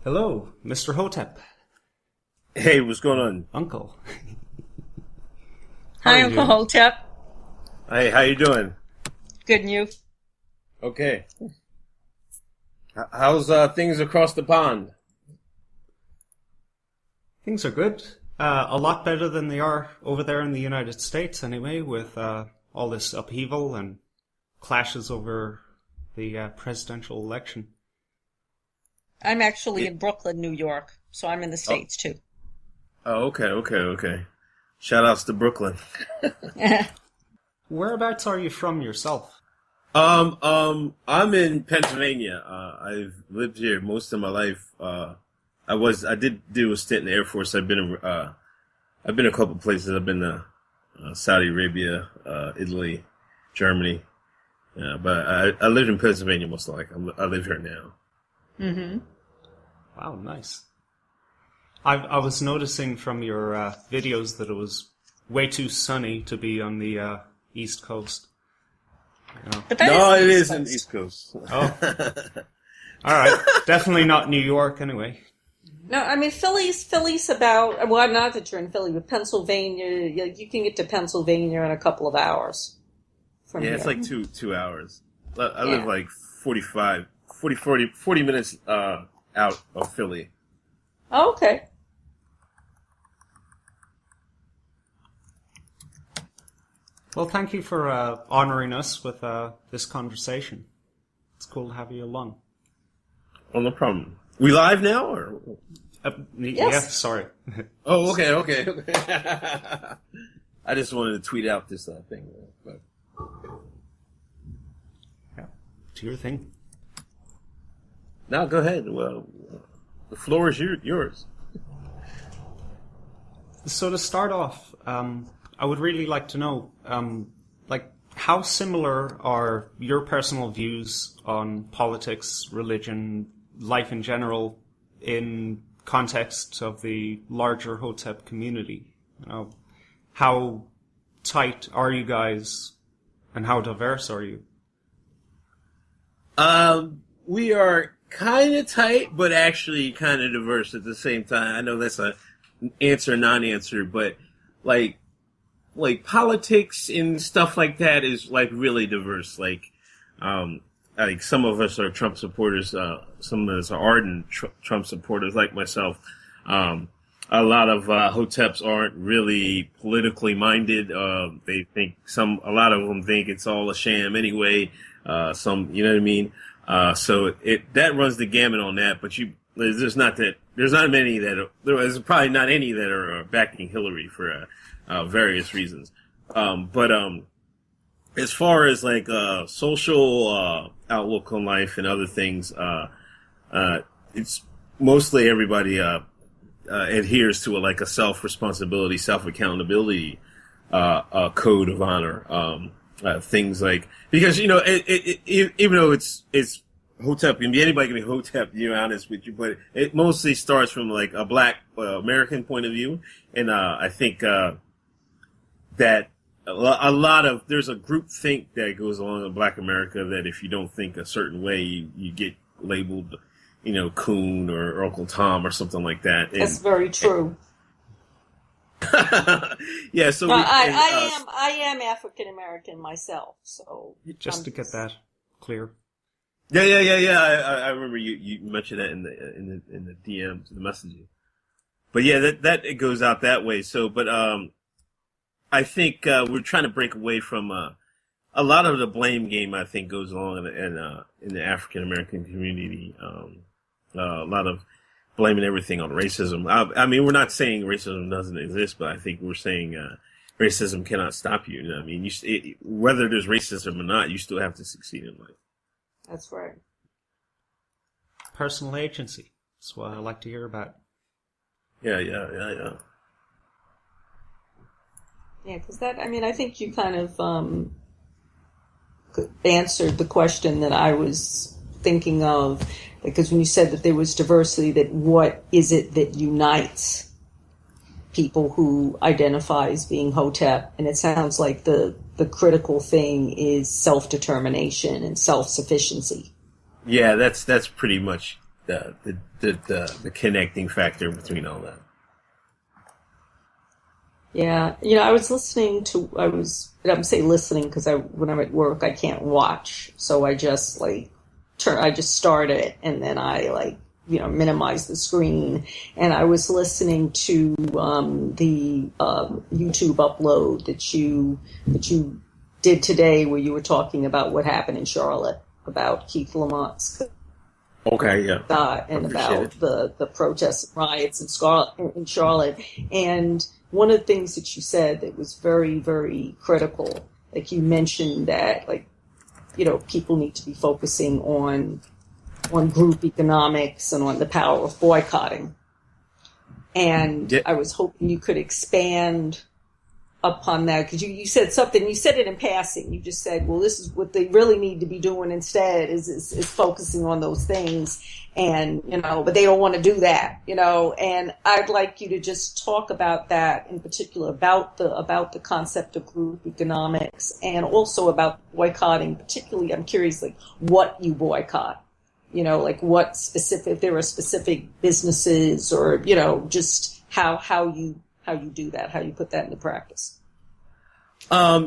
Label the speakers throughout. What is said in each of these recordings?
Speaker 1: Hello, Mr. Hotep.
Speaker 2: Hey, what's going on?
Speaker 1: Uncle.
Speaker 3: Hi, Uncle Hotep.
Speaker 2: Hey, how you doing?
Speaker 3: Good, and you?
Speaker 2: Okay. How's things across the pond?
Speaker 1: Things are good. A lot better than they are over there in the United States anyway, with all this upheaval and clashes over the presidential election.
Speaker 3: I'm actually in Brooklyn, New York, so I'm in the States too.
Speaker 2: Oh, okay. Shout outs to Brooklyn.
Speaker 1: Whereabouts are you from yourself?
Speaker 2: I'm in Pennsylvania. I've lived here most of my life. I did do a stint in the Air Force. I've been a couple places. I've been to Saudi Arabia, Italy, Germany. But I lived in Pennsylvania most of my life. I live here now.
Speaker 3: Mm-hmm.
Speaker 1: Wow, nice. I was noticing from your videos that it was way too sunny to be on the East Coast.
Speaker 3: But
Speaker 2: no, it is in the East Coast.
Speaker 1: Oh. All right. Definitely not New York anyway.
Speaker 3: No, I mean, Philly's about, well, not that you're in Philly, but Pennsylvania, you can get to Pennsylvania in a couple of hours from here.
Speaker 2: It's like 2 hours. I live like 40 minutes out of Philly.
Speaker 3: Oh, okay.
Speaker 1: Well, thank you for honoring us with this conversation. It's cool to have you along.
Speaker 2: Oh, no problem. We live now, or?
Speaker 3: Yes.
Speaker 1: Yeah, sorry.
Speaker 2: Oh, okay. I just wanted to tweet out this thing. But...
Speaker 1: Yeah, do your thing.
Speaker 2: No, go ahead. Well, the floor is yours.
Speaker 1: So to start off, I would really like to know, how similar are your personal views on politics, religion, life in general, in context of the larger Hotep community? How tight are you guys, and how diverse are you?
Speaker 2: We are kind of tight, but actually kind of diverse at the same time. I know that's a answer, non-answer, but like politics and stuff like that is like really diverse. Like some of us are Trump supporters, some of us are ardent Trump supporters, like myself. A lot of Hoteps aren't really politically minded. They think a lot of them think it's all a sham anyway. Some, you know what I mean? So that runs the gamut on that, but there's not many there's probably not any that are backing Hillary for various reasons. But as far as like social outlook on life and other things, it's mostly everybody adheres to a self-responsibility, self-accountability code of honor. Things like, because even though it's Hotep, anybody can be Hotep, to be honest with you, but it mostly starts from like a Black American point of view, and I think that there's a group think that goes along in Black America that if you don't think a certain way, you get labeled, coon or Uncle Tom or something like that.
Speaker 3: That's very true.
Speaker 2: Yeah, so
Speaker 3: I am African American myself, so
Speaker 1: just to get that clear.
Speaker 2: Yeah. I remember you mentioned that in the DMs, the messaging. But yeah, that it goes out that way. So, but I think we're trying to break away from a lot of the blame game. I think goes along in the African American community. A lot of blaming everything on racism. I mean, we're not saying racism doesn't exist, but I think we're saying racism cannot stop you. I mean, whether there's racism or not, you still have to succeed in life.
Speaker 3: That's right.
Speaker 1: Personal agency. That's what I like to hear about.
Speaker 2: Yeah.
Speaker 3: Yeah, because I think you kind of answered the question that I was thinking of, because when you said that there was diversity, that what is it that unites people who identify as being Hotep? And it sounds like the critical thing is self-determination and self-sufficiency.
Speaker 2: Yeah, that's pretty much the connecting factor between all that.
Speaker 3: Yeah, I was listening to, I'm saying listening because when I'm at work, I can't watch. So I just I just start it and then I minimize the screen. And I was listening to the YouTube upload that you did today where you were talking about what happened in Charlotte, about Keith Lamont's
Speaker 2: Okay, yeah.
Speaker 3: and about the protests and riots in Charlotte. And one of the things that you said that was very, very critical, like you mentioned that, people need to be focusing on group economics and on the power of boycotting. And
Speaker 2: yeah.
Speaker 3: I was hoping you could expand upon that, because you said something, you said it in passing. You just said, well, this is what they really need to be doing instead is focusing on those things. And, but they don't want to do that, and I'd like you to just talk about that in particular, about the concept of group economics and also about boycotting. Particularly, I'm curious, what you boycott, what specific, if there are specific businesses or, just how you do that, how you put that into practice.
Speaker 2: I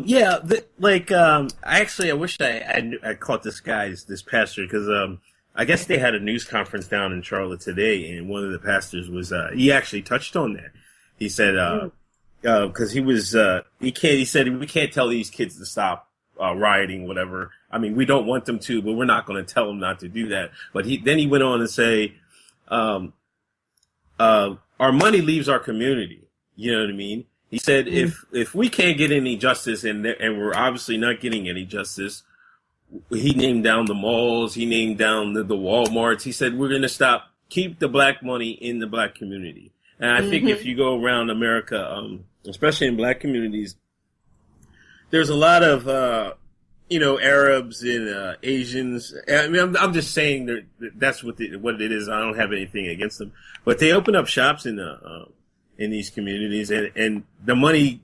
Speaker 2: wish I caught this pastor, because I guess they had a news conference down in Charlotte today, and one of the pastors was he actually touched on that. He said because he said we can't tell these kids to stop rioting, whatever. I mean, we don't want them to, but we're not going to tell them not to do that. But he went on to say our money leaves our community. You know what I mean? He said, if we can't get any justice, and we're obviously not getting any justice, he named down the malls, he named down the Walmarts. He said, we're going to keep the black money in the black community. And I think if you go around America, especially in black communities, there's a lot of, Arabs and Asians. I mean, I'm just saying that's what it is. I don't have anything against them, but they open up shops in these communities, and the money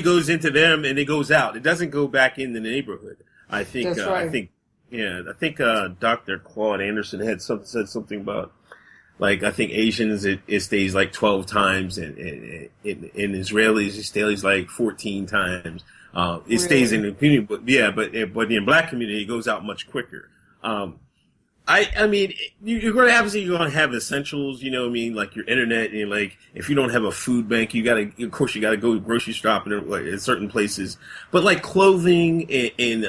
Speaker 2: goes into them and it goes out. It doesn't go back in the neighborhood. I think.
Speaker 3: That's right.
Speaker 2: I think Dr. Claude Anderson had said something about, I think Asians it stays 12 times, and in Israelis it stays 14 times. It stays in the community, but in black community it goes out much quicker. I mean, you're going to have essentials, like your internet, and if you don't have a food bank, you got to go grocery shopping in certain places. But clothing and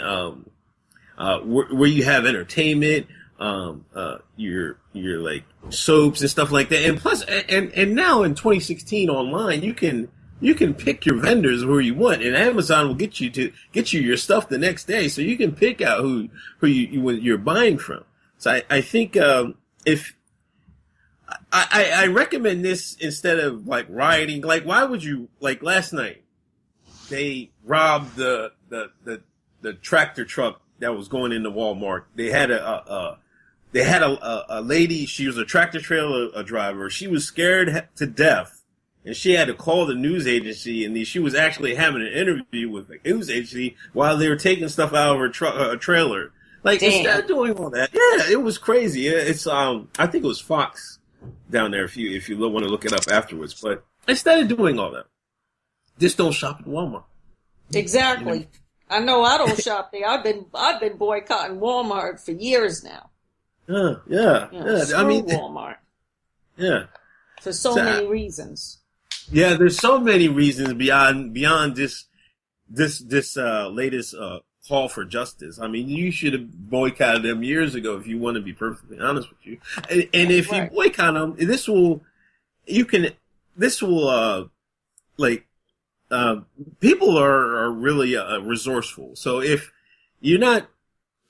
Speaker 2: where you have entertainment, your soaps and stuff like that. And plus, and now in 2016 online, you can pick your vendors where you want, and Amazon will get you your stuff the next day, so you can pick out who you're buying from. So I think if I recommend this instead of rioting. Why would you last night they robbed the tractor truck that was going into Walmart. They had a lady. She was a tractor trailer driver. She was scared to death, and she had to call the news agency. And she was actually having an interview with the news agency while they were taking stuff out of her trailer. Instead of doing all that, it was crazy. It's I think it was Fox down there. If you want to look it up afterwards, but instead of doing all that, just don't shop at Walmart.
Speaker 3: Exactly. I know I don't shop there. I've been boycotting Walmart for years now.
Speaker 2: Yeah.
Speaker 3: I mean, Walmart.
Speaker 2: Yeah.
Speaker 3: For so many reasons.
Speaker 2: Yeah, there's so many reasons beyond this latest call for justice. I mean, you should have boycotted them years ago, if you want to be perfectly honest with you. And if you boycott them, people are really resourceful. So if you're not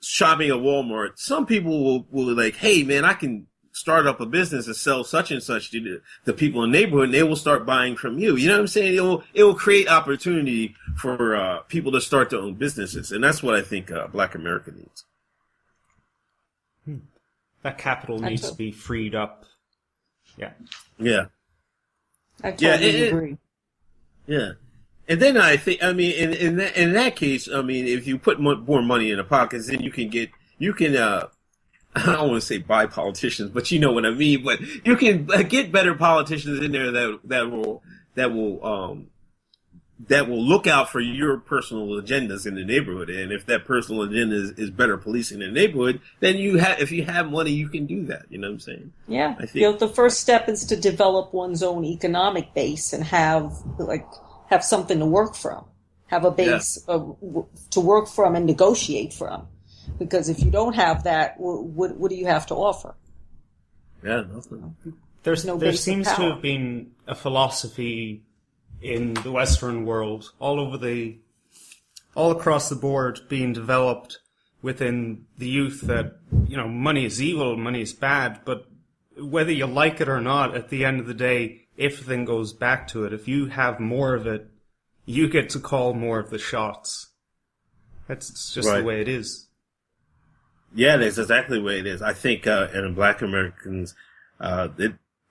Speaker 2: shopping at Walmart, some people will hey man, I can start up a business and sell such and such to the people in the neighborhood, and they will start buying from you. You know what I'm saying? It will create opportunity for people to start their own businesses, and that's what I think Black America needs.
Speaker 1: That capital needs to be freed up. Yeah.
Speaker 3: I totally agree.
Speaker 2: Yeah. And then I think, I mean, in that case, I mean, if you put more money in the pockets, then you can I don't want to say buy politicians, but you know what I mean. But you can get better politicians in there that will look out for your personal agendas in the neighborhood. And if that personal agenda is better policing the neighborhood, then if you have money, you can do that. You know what I'm saying?
Speaker 3: Yeah.
Speaker 2: I think
Speaker 3: The first step is to develop one's own economic base and have something to work from, have a base to work from and negotiate from. Because if you don't have that, what do you have to offer?
Speaker 2: Yeah, nothing.
Speaker 3: There
Speaker 1: seems to have been a philosophy in the Western world, all across the board, being developed within the youth that, money is evil, money is bad, but whether you like it or not, at the end of the day, everything goes back to it. If you have more of it, you get to call more of the shots. It's just the way it is.
Speaker 2: Yeah, that's exactly the way it is. I think, and Black Americans,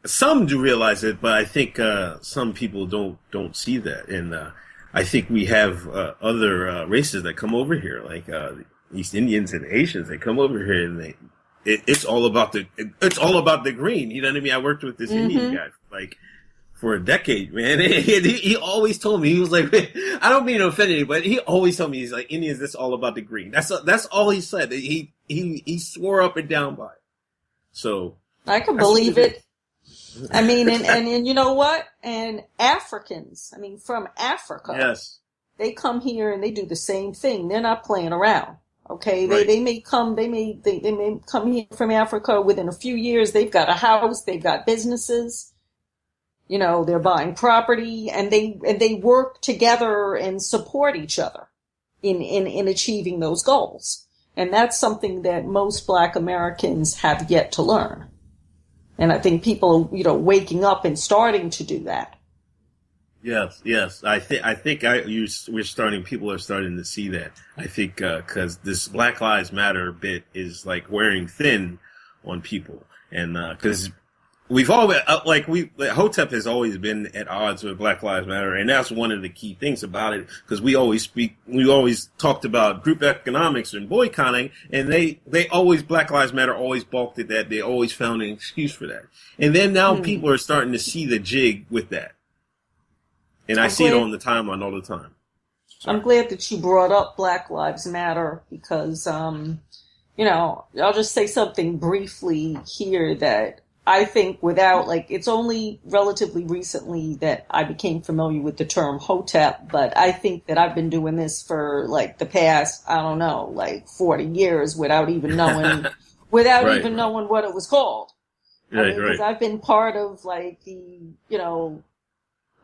Speaker 2: some do realize it, but I think some people don't see that. And I think we have other races that come over here, like East Indians and Asians. They come over here, and it's all about the green. You know what I mean? I worked with this Indian guy for a decade, man. He always told me, he was like, I don't mean to offend you, but he always told me, he's like, Indians, it's all about the green. That's all he said. He swore up and down by it. So
Speaker 3: I can believe it. I mean, and you know what? And Africans, from Africa,
Speaker 2: yes,
Speaker 3: they come here and they do the same thing. They're not playing around. Okay,
Speaker 2: right.
Speaker 3: they may come here from Africa within a few years. They've got a house, they've got businesses. They're buying property, and they work together and support each other in achieving those goals. And that's something that most Black Americans have yet to learn. And I think people, waking up and starting to do that.
Speaker 2: Yes. People are starting to see that. I think, cause this Black Lives Matter bit is like wearing thin on people. And, cause we've always, Hotep has always been at odds with Black Lives Matter, and that's one of the key things about it, because we always talked about group economics and boycotting, and Black Lives Matter always balked at that. They always found an excuse for that. And then now people are starting to see the jig with that. And I see it on the timeline all the time. Sorry.
Speaker 3: I'm glad that you brought up Black Lives Matter, because, I'll just say something briefly here that I think it's only relatively recently that I became familiar with the term Hotep, but I think that I've been doing this for the past, 40 years without even knowing, even knowing what it was called. Because I've been part of the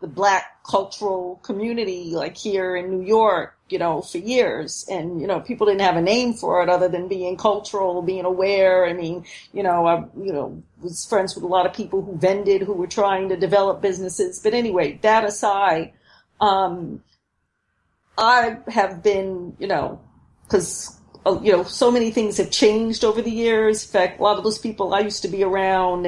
Speaker 3: Black cultural community, here in New York, for years. And, people didn't have a name for it other than being cultural, being aware. I was friends with a lot of people who vended, who were trying to develop businesses. But anyway, that aside, I have been, because, so many things have changed over the years. In fact, a lot of those people I used to be around,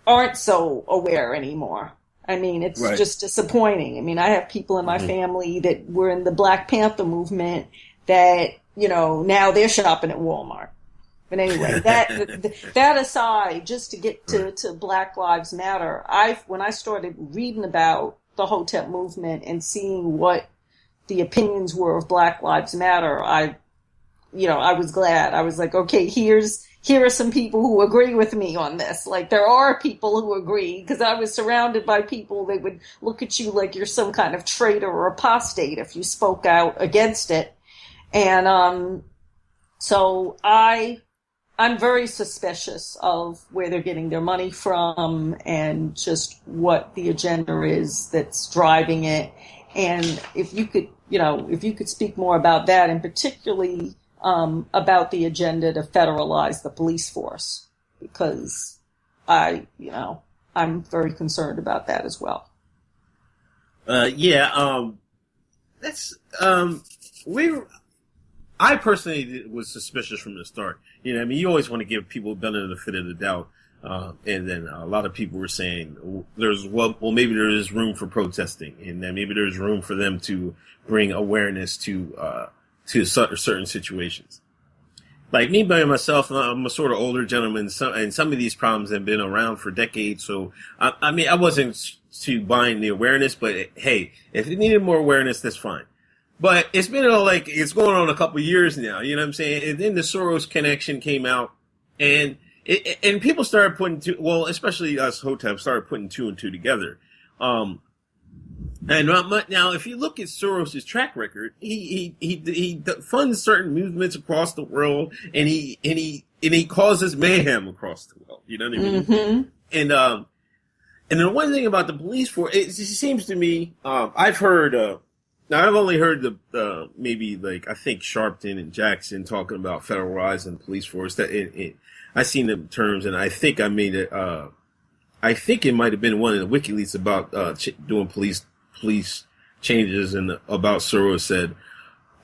Speaker 3: aren't so aware anymore. It's just disappointing. I have people in my family that were in the Black Panther movement that, now they're shopping at Walmart. But anyway, that aside, just to get to Black Lives Matter, when I started reading about the Hotep movement and seeing what the opinions were of Black Lives Matter, I was glad. I was like, okay, here are some people who agree with me on this. There are people who agree, because I was surrounded by people that would look at you like you're some kind of traitor or apostate if you spoke out against it. And so I'm very suspicious of where they're getting their money from and just what the agenda is that's driving it. And if you could speak more about that, and particularly about the agenda to federalize the police force, because I'm very concerned about that as well.
Speaker 2: I personally was suspicious from the start. You always want to give people the benefit of the doubt. And then a lot of people were saying maybe there is room for protesting, and then maybe there's room for them to bring awareness to certain situations. like me by myself, I'm a sort of older gentleman, and some of these problems have been around for decades. So, I mean, I wasn't too buying the awareness, but hey, if it needed more awareness, that's fine. But it's been like, it's going on a couple of years now, you know what I'm saying? And then the Soros connection came out, and people started putting well, especially us Hotep started putting two and two together. And now, if you look at Soros's track record, he funds certain movements across the world, and he causes mayhem across the world. You know what I mean?
Speaker 3: Mm-hmm.
Speaker 2: And the one thing about the police force, it seems to me, I've heard, now I've only heard the maybe like I think Sharpton and Jackson talking about federalizing the police force. That I seen the terms, and I think I made it. I think it might have been one of the WikiLeaks about doing police changes, and about Soros said.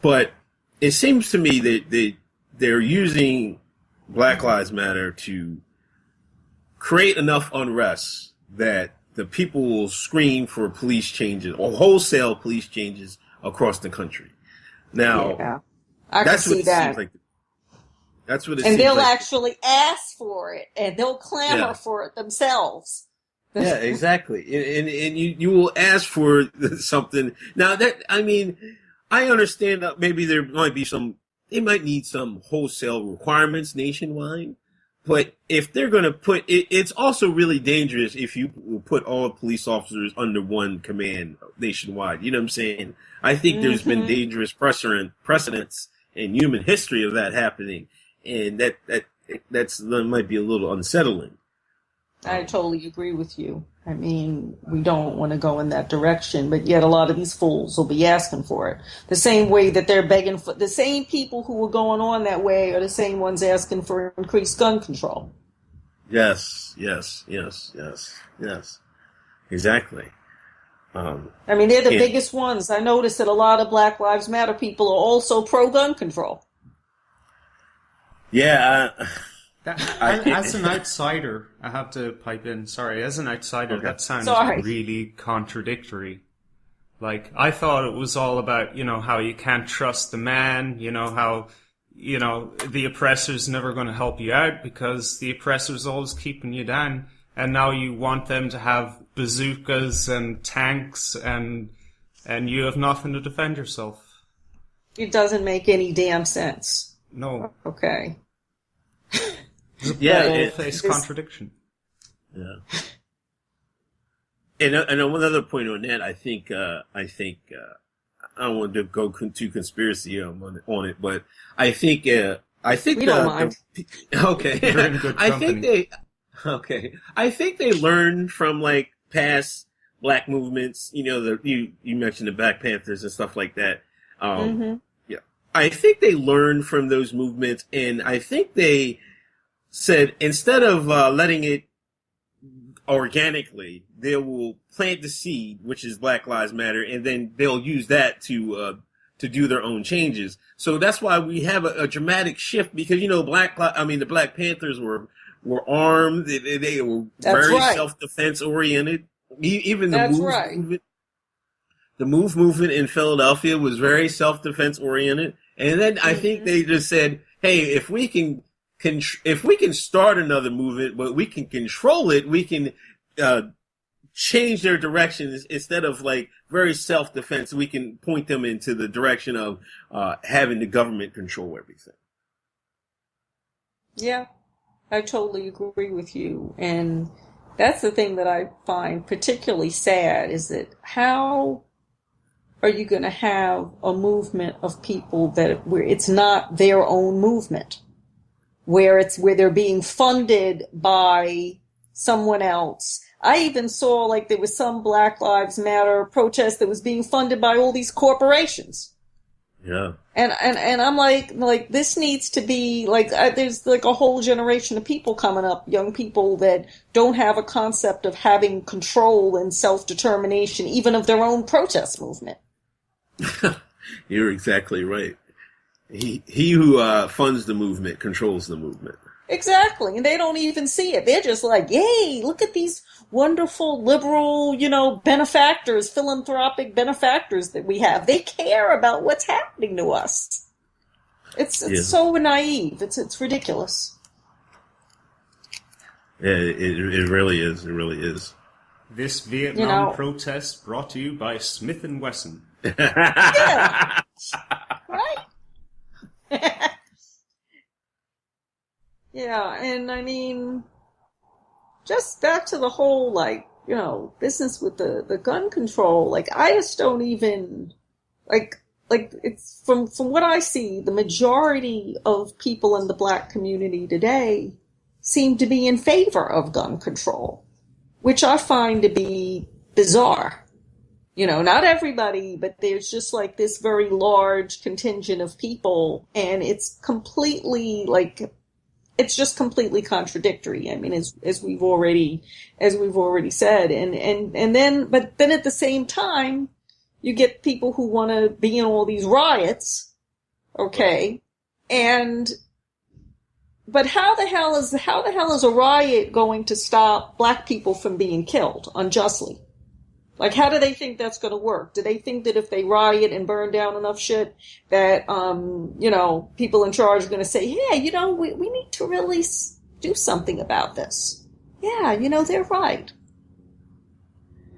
Speaker 2: But it seems to me that they're using Black Lives Matter to create enough unrest that the people will scream for police changes or wholesale police changes across the country. Now,
Speaker 3: yeah, I can see that.
Speaker 2: That's what it
Speaker 3: and
Speaker 2: seems
Speaker 3: they'll
Speaker 2: like.
Speaker 3: actually ask for it, and they'll clamor for it themselves.
Speaker 2: Yeah, exactly. And you will ask for something. Now that, I mean, I understand that maybe there might be they might need some wholesale requirements nationwide, but if they're going to put it's also really dangerous if you put all police officers under one command nationwide. You know what I'm saying? I think there's been dangerous precedents in human history of that happening, and that might be a little unsettling.
Speaker 3: I totally agree with you. I mean, we don't want to go in that direction, but yet a lot of these fools will be asking for it. The same way that they're begging for, the same people who are going on that way are the same ones asking for increased gun control.
Speaker 2: Yes. Exactly.
Speaker 3: I mean, they're the biggest ones. I noticed that a lot of Black Lives Matter people are also pro-gun control.
Speaker 2: Yeah.
Speaker 1: As an outsider, I have to pipe in. Sorry, as an outsider,
Speaker 2: okay.
Speaker 1: That sounds
Speaker 3: Sorry.
Speaker 1: really contradictory. Like, I thought it was all about, how you can't trust the man, how, the oppressor's never going to help you out because the oppressor's always keeping you down. And now you want them to have bazookas and tanks and you have nothing to defend yourself.
Speaker 3: It doesn't make any damn sense.
Speaker 1: No.
Speaker 3: Okay.
Speaker 1: Face contradiction.
Speaker 2: Yeah. And one other point on that, I think I don't want to go too conspiracy on it, but I think
Speaker 3: we don't mind.
Speaker 1: Okay, you're in good company.
Speaker 2: I think they learned from like past black movements. You mentioned the Black Panthers and stuff like that. Yeah, I think they learned from those movements, and I think they said instead of letting it organically, they will plant the seed, which is Black Lives Matter, and then they'll use that to do their own changes. So that's why we have a dramatic shift, because the Black Panthers were armed, they were very self-defense oriented. Even the movement, the MOVE movement in Philadelphia was very self-defense oriented, and then I think they just said, "Hey, if we can start another movement, but we can control it, we can change their directions instead of like very self-defense. We can point them into the direction of having the government control everything."
Speaker 3: Yeah, I totally agree with you. And that's the thing that I find particularly sad, is that how are you going to have a movement of people where it's not their own movement? Where they're being funded by someone else. I even saw like there was some Black Lives Matter protest that was being funded by all these corporations.
Speaker 2: Yeah.
Speaker 3: And I'm like this needs to be like, there's like a whole generation of people coming up, young people that don't have a concept of having control and self-determination, even of their own protest movement.
Speaker 2: You're exactly right. He who funds the movement controls the movement.
Speaker 3: Exactly. And they don't even see it. They're just like, yay, look at these wonderful liberal, benefactors, philanthropic benefactors that we have. They care about what's happening to us. It's so naive. It's ridiculous.
Speaker 2: Yeah, it really is. It really is.
Speaker 1: This Vietnam protest brought to you by Smith & Wesson.
Speaker 3: Yeah. Right? Yeah, and I mean, just back to the whole, like, business with the gun control. Like, I just don't even, like it's from what I see, the majority of people in the black community today seem to be in favor of gun control, which I find to be bizarre. Not everybody, but there's just like this very large contingent of people, and it's completely it's just completely contradictory. I mean, as we've already said, and then at the same time, you get people who want to be in all these riots, okay, but how the hell is a riot going to stop black people from being killed unjustly? Like, how do they think that's going to work? Do they think that if they riot and burn down enough shit that, people in charge are going to say, yeah, we need to really do something about this. Yeah, they're right.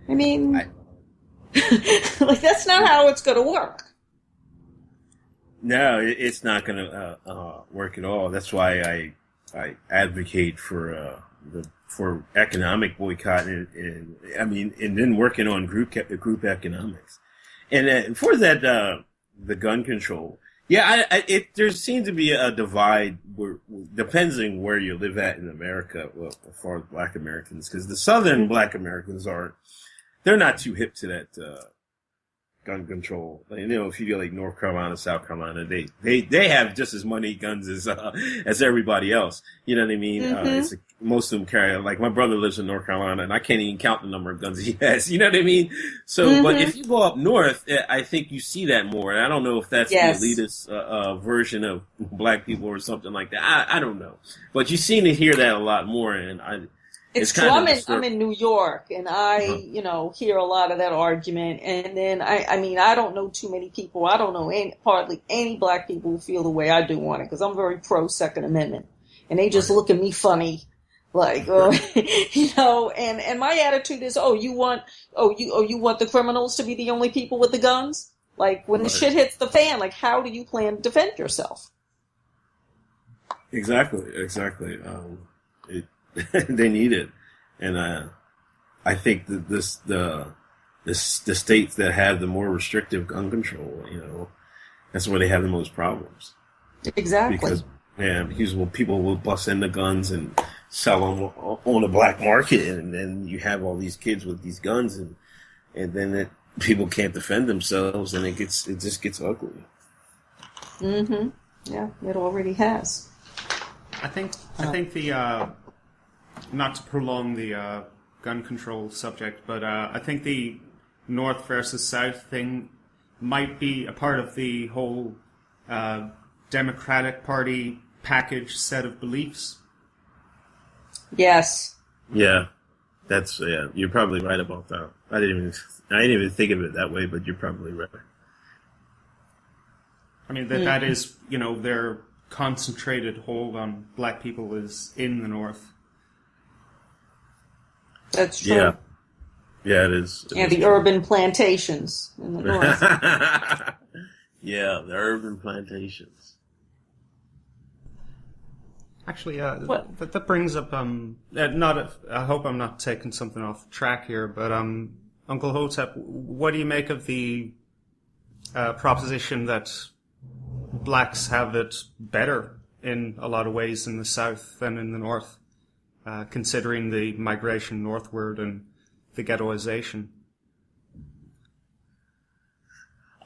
Speaker 3: I mean, like, that's not how it's going to work.
Speaker 2: No, it's not going to work at all. That's why I advocate for economic boycott and then working on group economics, and for that the gun control. Yeah, there seems to be a divide depends on where you live at in America. Well, as far as Black Americans, because the Southern Black Americans they're not too hip to that gun control. If you go like North Carolina, South Carolina, they have just as many guns as everybody else. You know what I mean?
Speaker 3: Mm-hmm.
Speaker 2: Most of them carry, like my brother lives in North Carolina, and I can't even count the number of guns he has. You know what I mean? So, But if you go up north, I think you see that more. And I don't know if that's the elitist version of black people or something like that. I don't know, but you seem to hear that a lot more, and
Speaker 3: It's true. I'm in New York, and I, hear a lot of that argument. And then I don't know too many people. I don't know hardly any black people who feel the way I do on it, because I'm very pro Second Amendment, and they just look at me funny, like, And my attitude is, you want the criminals to be the only people with the guns? Like, when the shit hits the fan, like, how do you plan to defend yourself?
Speaker 2: Exactly. They need it, and I think that the states that have the more restrictive gun control, that's where they have the most problems.
Speaker 3: Exactly.
Speaker 2: Because people will bust in the guns and sell them on the black market, and then you have all these kids with these guns, and then people can't defend themselves, and it just gets ugly.
Speaker 3: Mm-hmm. Yeah, it already has.
Speaker 1: I think the. Not to prolong the gun control subject, but I think the North versus South thing might be a part of the whole Democratic Party package set of beliefs.
Speaker 3: Yes.
Speaker 2: Yeah, you're probably right about that. I didn't even think of it that way, but you're probably right.
Speaker 1: I mean, that is, their concentrated hold on black people is in the North.
Speaker 3: That's true.
Speaker 2: Yeah, it is.
Speaker 3: The urban plantations in the North.
Speaker 2: Yeah, the urban plantations.
Speaker 1: Actually, that brings up I hope I'm not taking something off track here, but Uncle Hotep, what do you make of the proposition that blacks have it better in a lot of ways in the South than in the North? Considering the migration northward and the ghettoization?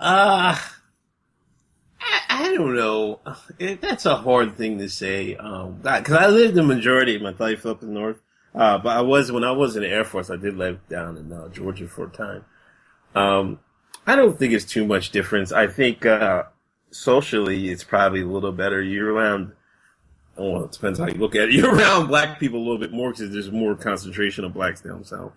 Speaker 2: I don't know. That's a hard thing to say. Because I lived the majority of my life up in the North. But when I was in the Air Force, I did live down in Georgia for a time. I don't think it's too much difference. I think socially, it's probably a little better year-round. Well, it depends how you look at it. You're around black people a little bit more because there's more concentration of blacks down south.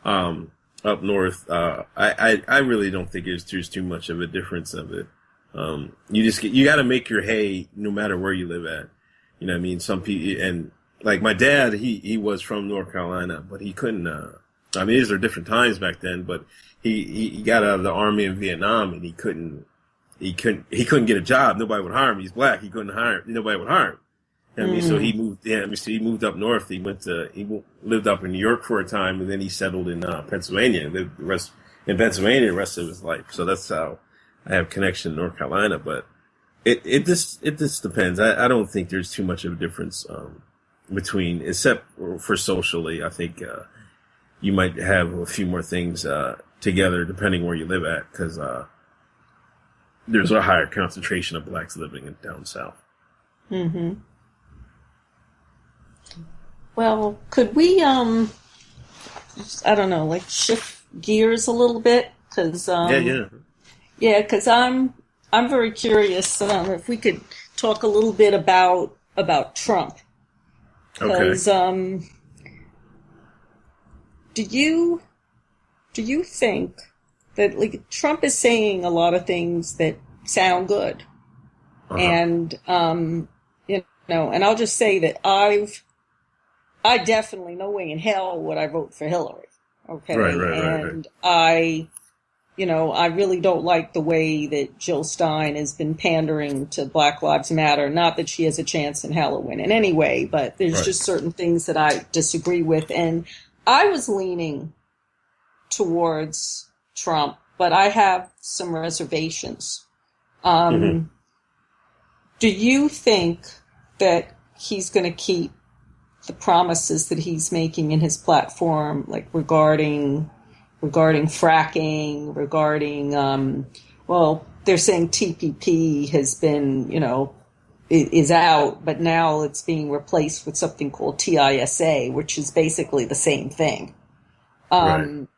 Speaker 2: Up north, I really don't think there's too much of a difference of it. You got to make your hay no matter where you live at. You know what I mean? Some people, and like my dad, he was from North Carolina, but he couldn't, I mean, these are different times back then, but he got out of the army in Vietnam and he couldn't get a job. Nobody would hire him. He's black. He couldn't hire, nobody would hire him. You know what I mean? So he moved, he moved up north. He lived up in New York for a time and then he settled in, Pennsylvania, lived the rest of his life. So that's how I have connection to North Carolina, but it just depends. I don't think there's too much of a difference, between, except for socially. I think, you might have a few more things, together depending where you live at, because, there's a higher concentration of blacks living down south.
Speaker 3: Mm-hmm. Well, could we, I don't know, like shift gears a little bit? Cause, yeah, cause I'm very curious. If we could talk a little bit about Trump. Cause, do you think that like Trump is saying a lot of things that sound good? And, you know, and I'll just say that I definitely, no way in hell would I vote for Hillary. Okay. Right. I really don't like the way that Jill Stein has been pandering to Black Lives Matter. Not that she has a chance in hell of winning anyway, but there's just certain things that I disagree with. And I was leaning towards Trump, but I have some reservations. Do you think that he's going to keep the promises that he's making in his platform, like regarding fracking, regarding, they're saying TPP has been, is out, but now it's being replaced with something called TISA, which is basically the same thing. And,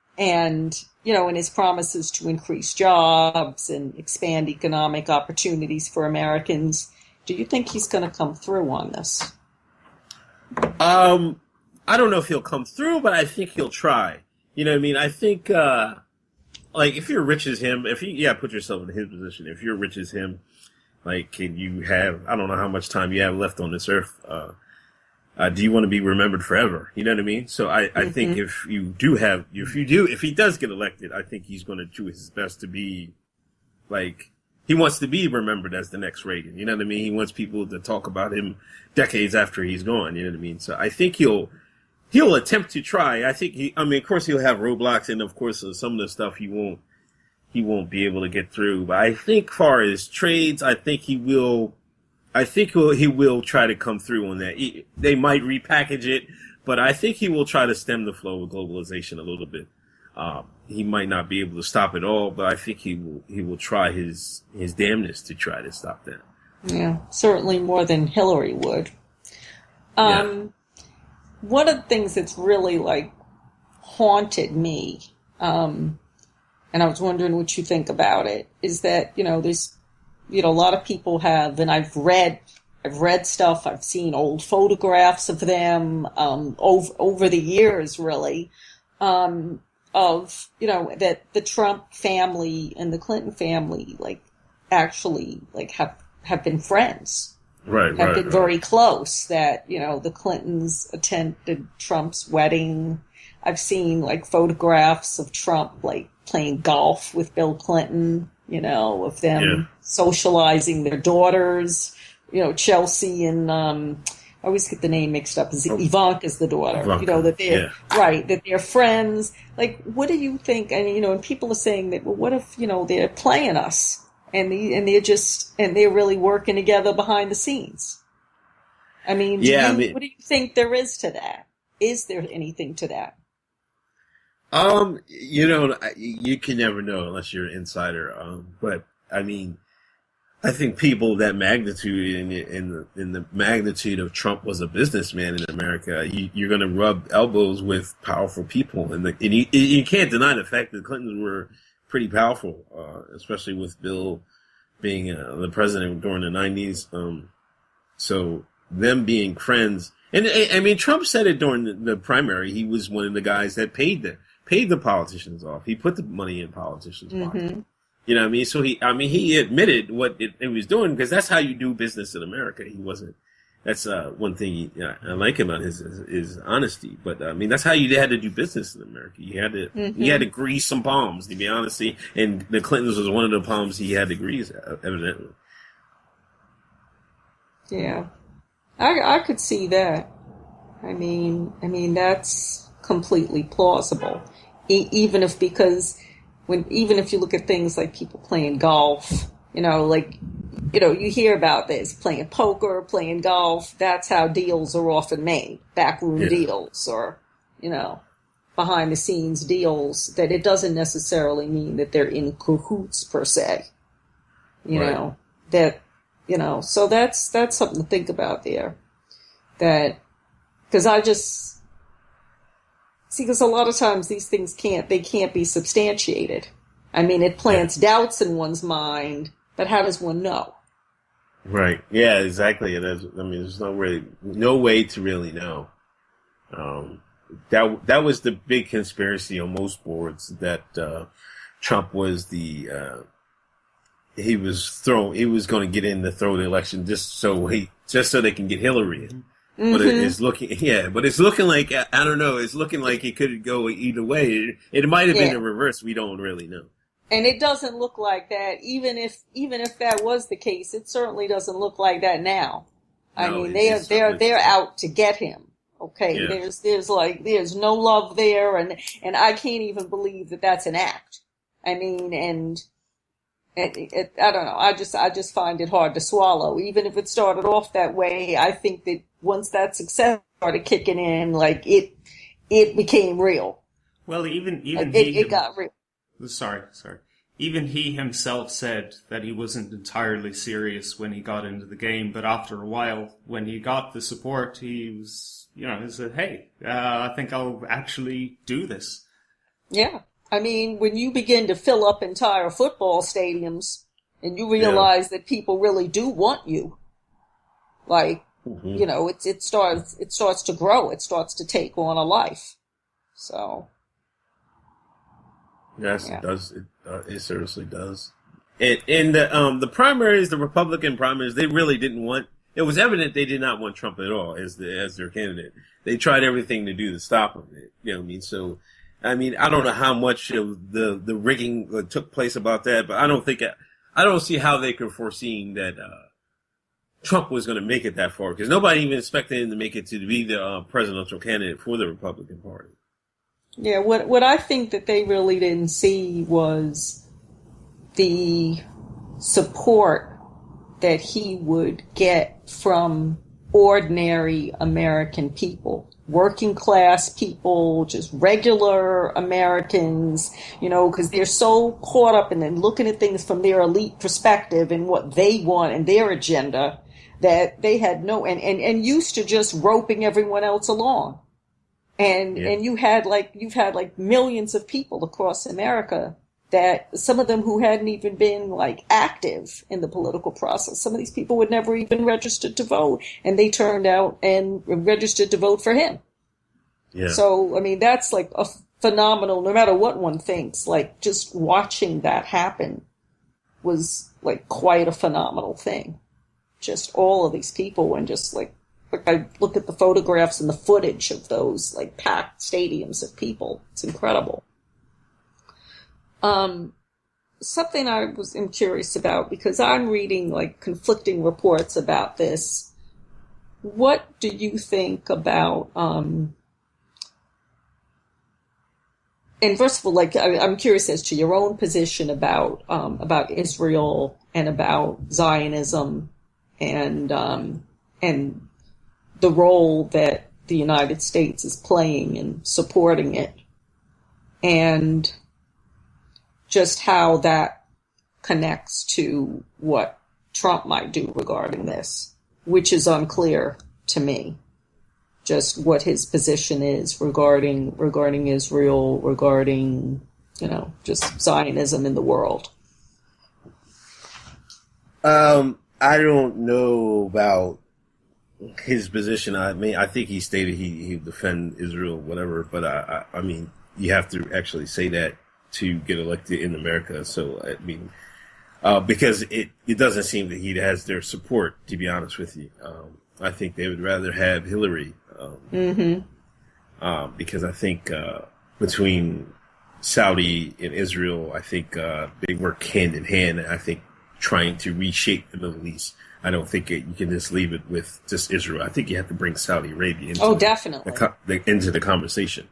Speaker 3: in his promises to increase jobs and expand economic opportunities for Americans, do you think he's going to come through on this?
Speaker 2: I don't know if he'll come through, but I think he'll try. You know what I mean? I think, like, if you're rich as him, put yourself in his position. If you're rich as him, like, can you have, I don't know how much time you have left on this earth. Do you want to be remembered forever? You know what I mean? So I think if he does get elected, I think he's going to do his best to be, like, he wants to be remembered as the next Reagan. You know what I mean? He wants people to talk about him decades after he's gone. You know what I mean? So I think he'll attempt to try. I think of course he'll have roadblocks, and of course some of the stuff he won't be able to get through. But I think far as trades, I think he will try to come through on that. They might repackage it, but I think he will try to stem the flow of globalization a little bit. He might not be able to stop it all, but I think he will try his damnedest to try to stop that.
Speaker 3: Yeah, certainly more than Hillary would. One of the things that's really like haunted me, and I was wondering what you think about it, is that, there's, a lot of people have, and I've read stuff, I've seen old photographs of them, over the years, really, of, that the Trump family and the Clinton family, like, actually, like, have been friends. Have been very close, that, the Clintons attended Trump's wedding. I've seen, like, photographs of Trump, like, playing golf with Bill Clinton, of them socializing their daughters, Chelsea and, I always get the name mixed up, Ivanka's the daughter, that they're, that they're friends. Like, what do you think? And, and people are saying that, well, what if, they're playing us? And they're really working together behind the scenes. I mean, what do you think there is to that? Is there anything to that?
Speaker 2: You can never know unless you're an insider. But I mean, I think people of that magnitude in the magnitude of Trump was a businessman in America, you're going to rub elbows with powerful people, and you can't deny the fact that the Clintons were pretty powerful, especially with Bill being the president during the 90s. So them being friends, and I mean, Trump said it during the primary. He was one of the guys that paid the politicians off. He put the money in politicians' pockets. You know what I mean? So he admitted what it was doing, because that's how you do business in America. He wasn't. That's one thing I like about his honesty. But I mean, that's how you had to do business in America. You had to grease some palms, to be honest. And the Clintons was one of the palms he had to grease, evidently.
Speaker 3: Yeah, I could see that. I mean that's completely plausible. Even if you look at things like people playing golf, you hear about this, playing poker, playing golf. That's how deals are often made, backroom deals or, behind the scenes deals, that it doesn't necessarily mean that they're in cahoots per se. So that's something to think about there. Because because a lot of times these things can't be substantiated. I mean, it plants doubts in one's mind, but how does one know?
Speaker 2: Right. Yeah, exactly. There's no way to really know. That was the big conspiracy on most boards, that Trump was he was going to get in to throw the election just so they can get Hillary in. Mm-hmm. But it's looking like, I don't know, it's looking like it could go either way. It might have been a reverse. We don't really know.
Speaker 3: And it doesn't look like that. Even if that was the case, it certainly doesn't look like that now. I mean, they're out to get him. Okay, yeah. There's no love there, and I can't even believe that that's an act. I mean, and I don't know. I just find it hard to swallow. Even if it started off that way, I think that once that success started kicking in, it became real.
Speaker 1: Well, even
Speaker 3: it got real.
Speaker 1: Sorry. Even he himself said that he wasn't entirely serious when he got into the game, but after a while, when he got the support, he was, he said, hey, I think I'll actually do this. Yeah.
Speaker 3: I mean, when you begin to fill up entire football stadiums and you realize that people really do want you, it starts to grow. It starts to take on a life. So.
Speaker 2: Yes, it does. It seriously does. And the primaries, the Republican primaries, they really didn't want. It was evident they did not want Trump at all as their candidate. They tried everything to do to stop him. You know what I mean? So, I mean, I don't know how much of the rigging took place about that, but I don't see how they could foreseen that Trump was going to make it that far, because nobody even expected him to make it to be the presidential candidate for the Republican Party.
Speaker 3: Yeah, what I think that they really didn't see was the support that he would get from ordinary American people, working class people, just regular Americans, because they're so caught up in looking at things from their elite perspective and what they want and their agenda, that they had and used to just roping everyone else along. And you've had millions of people across America, that some of them who hadn't even been active in the political process. Some of these people would never even registered to vote, and they turned out and registered to vote for him. Yeah. So, I mean, that's a phenomenal, no matter what one thinks, just watching that happen was quite a phenomenal thing. Just all of these people, and just I look at the photographs and the footage of those packed stadiums of people. It's incredible. Something I am curious about, because I'm reading conflicting reports about this. What do you think about? And first of all, I'm curious as to your own position about Israel and about Zionism and the role that the United States is playing in supporting it, and just how that connects to what Trump might do regarding this, which is unclear to me. Just what his position is regarding Israel, regarding, just Zionism in the world.
Speaker 2: I don't know about his position. I mean, I think he stated he defend Israel, whatever. But I mean, you have to actually say that to get elected in America. So, I mean, because it doesn't seem that he has their support, to be honest with you. I think they would rather have Hillary. Because I think between Saudi and Israel, I think they work hand in hand. I think trying to reshape the Middle East. I don't think you can just leave it with just Israel. I think you have to bring Saudi Arabia into
Speaker 3: definitely
Speaker 2: into the conversation.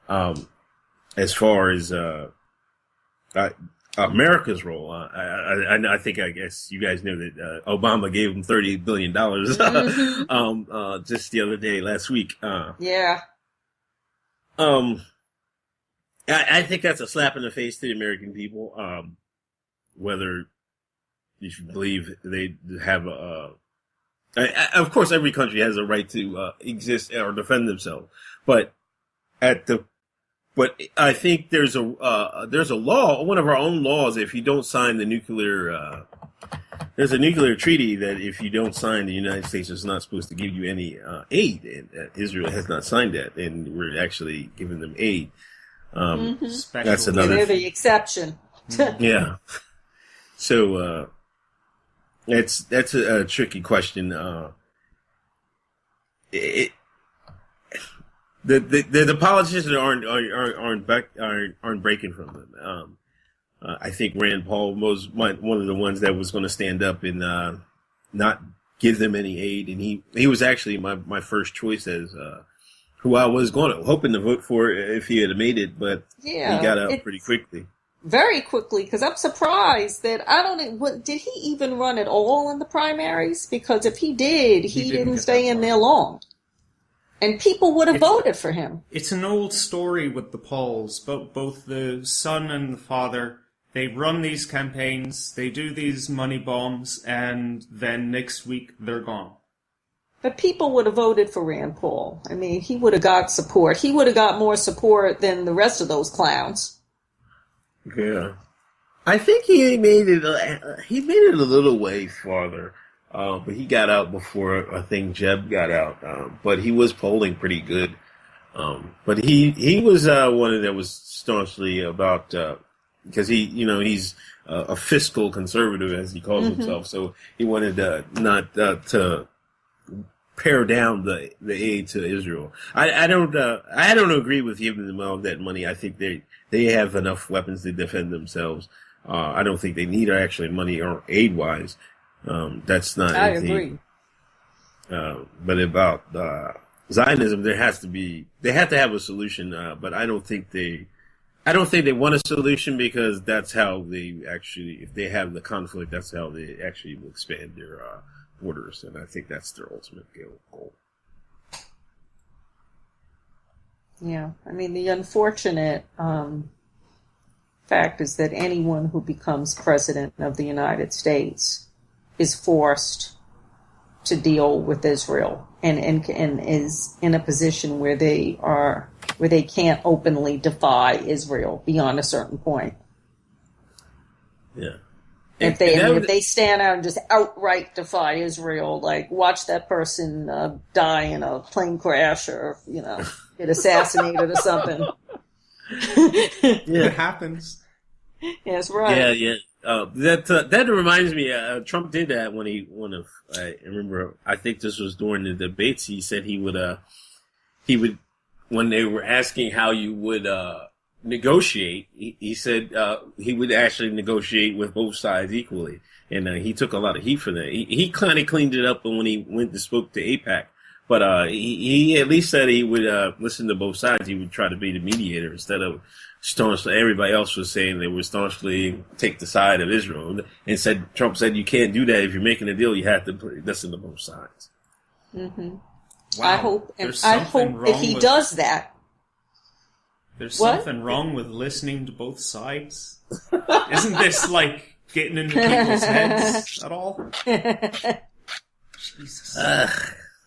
Speaker 2: As far as America's role, I guess you guys know that Obama gave him $38 billion just the other day, last week.
Speaker 3: Yeah.
Speaker 2: I think that's a slap in the face to the American people. Whether you should believe they have of course, every country has a right to exist or defend themselves, but I think there's a law, one of our own laws. If you don't sign the nuclear, there's a nuclear treaty that if you don't sign, the United States is not supposed to give you any aid. And Israel has not signed that, and we're actually giving them aid. That's another.
Speaker 3: They're the exception.
Speaker 2: Yeah. So that's a tricky question. The politicians aren't breaking from them. I think Rand Paul was one of the ones that was going to stand up and not give them any aid, and he was actually my first choice as who I was hoping to vote for if he had made it, but he got out pretty quickly.
Speaker 3: Very quickly, because I'm surprised that did he even run at all in the primaries? Because if he did, he didn't stay in there long. And people would have voted for him.
Speaker 1: It's an old story with the Pauls. Both the son and the father, they run these campaigns, they do these money bombs, and then next week they're gone.
Speaker 3: But people would have voted for Rand Paul. I mean, he would have got support. He would have got more support than the rest of those clowns.
Speaker 2: Yeah. I think he made it a little way farther. But he got out before I think Jeb got out. But he was polling pretty good. But he was one that was staunchly about because he's a fiscal conservative, as he calls himself. So he wanted not to pare down the aid to Israel. I don't agree with giving them all that money. I think they have enough weapons to defend themselves. I don't think they need actually money or aid wise. That's not anything.
Speaker 3: I agree.
Speaker 2: But about Zionism, they have to have a solution. But I don't think they want a solution, because that's how they actually, if they have the conflict, that's how they actually will expand their borders, and I think that's their ultimate goal.
Speaker 3: Yeah, I mean, the unfortunate fact is that anyone who becomes president of the United States is forced to deal with Israel and is in a position where they can't openly defy Israel beyond a certain point.
Speaker 2: Yeah.
Speaker 3: If they stand out and just outright defy Israel, like watch that person die in a plane crash or get assassinated or something.
Speaker 1: Yeah, it happens.
Speaker 3: That's right.
Speaker 2: Yeah. That reminds me. Trump did that when I remember. I think this was during the debates. He said he would when they were asking how you would negotiate. He said he would actually negotiate with both sides equally, and he took a lot of heat for that. He kind of cleaned it up when he went to spoke to AIPAC, but he at least said he would listen to both sides. He would try to be the mediator instead of staunchly. Everybody else was saying they would staunchly take the side of Israel, and Trump said you can't do that. If you're making a deal, you have to listen to both sides.
Speaker 3: Mm-hmm.
Speaker 1: Wow.
Speaker 3: I hope if he does that.
Speaker 1: There's something wrong with listening to both sides. Isn't this like getting into people's heads at all? Jesus.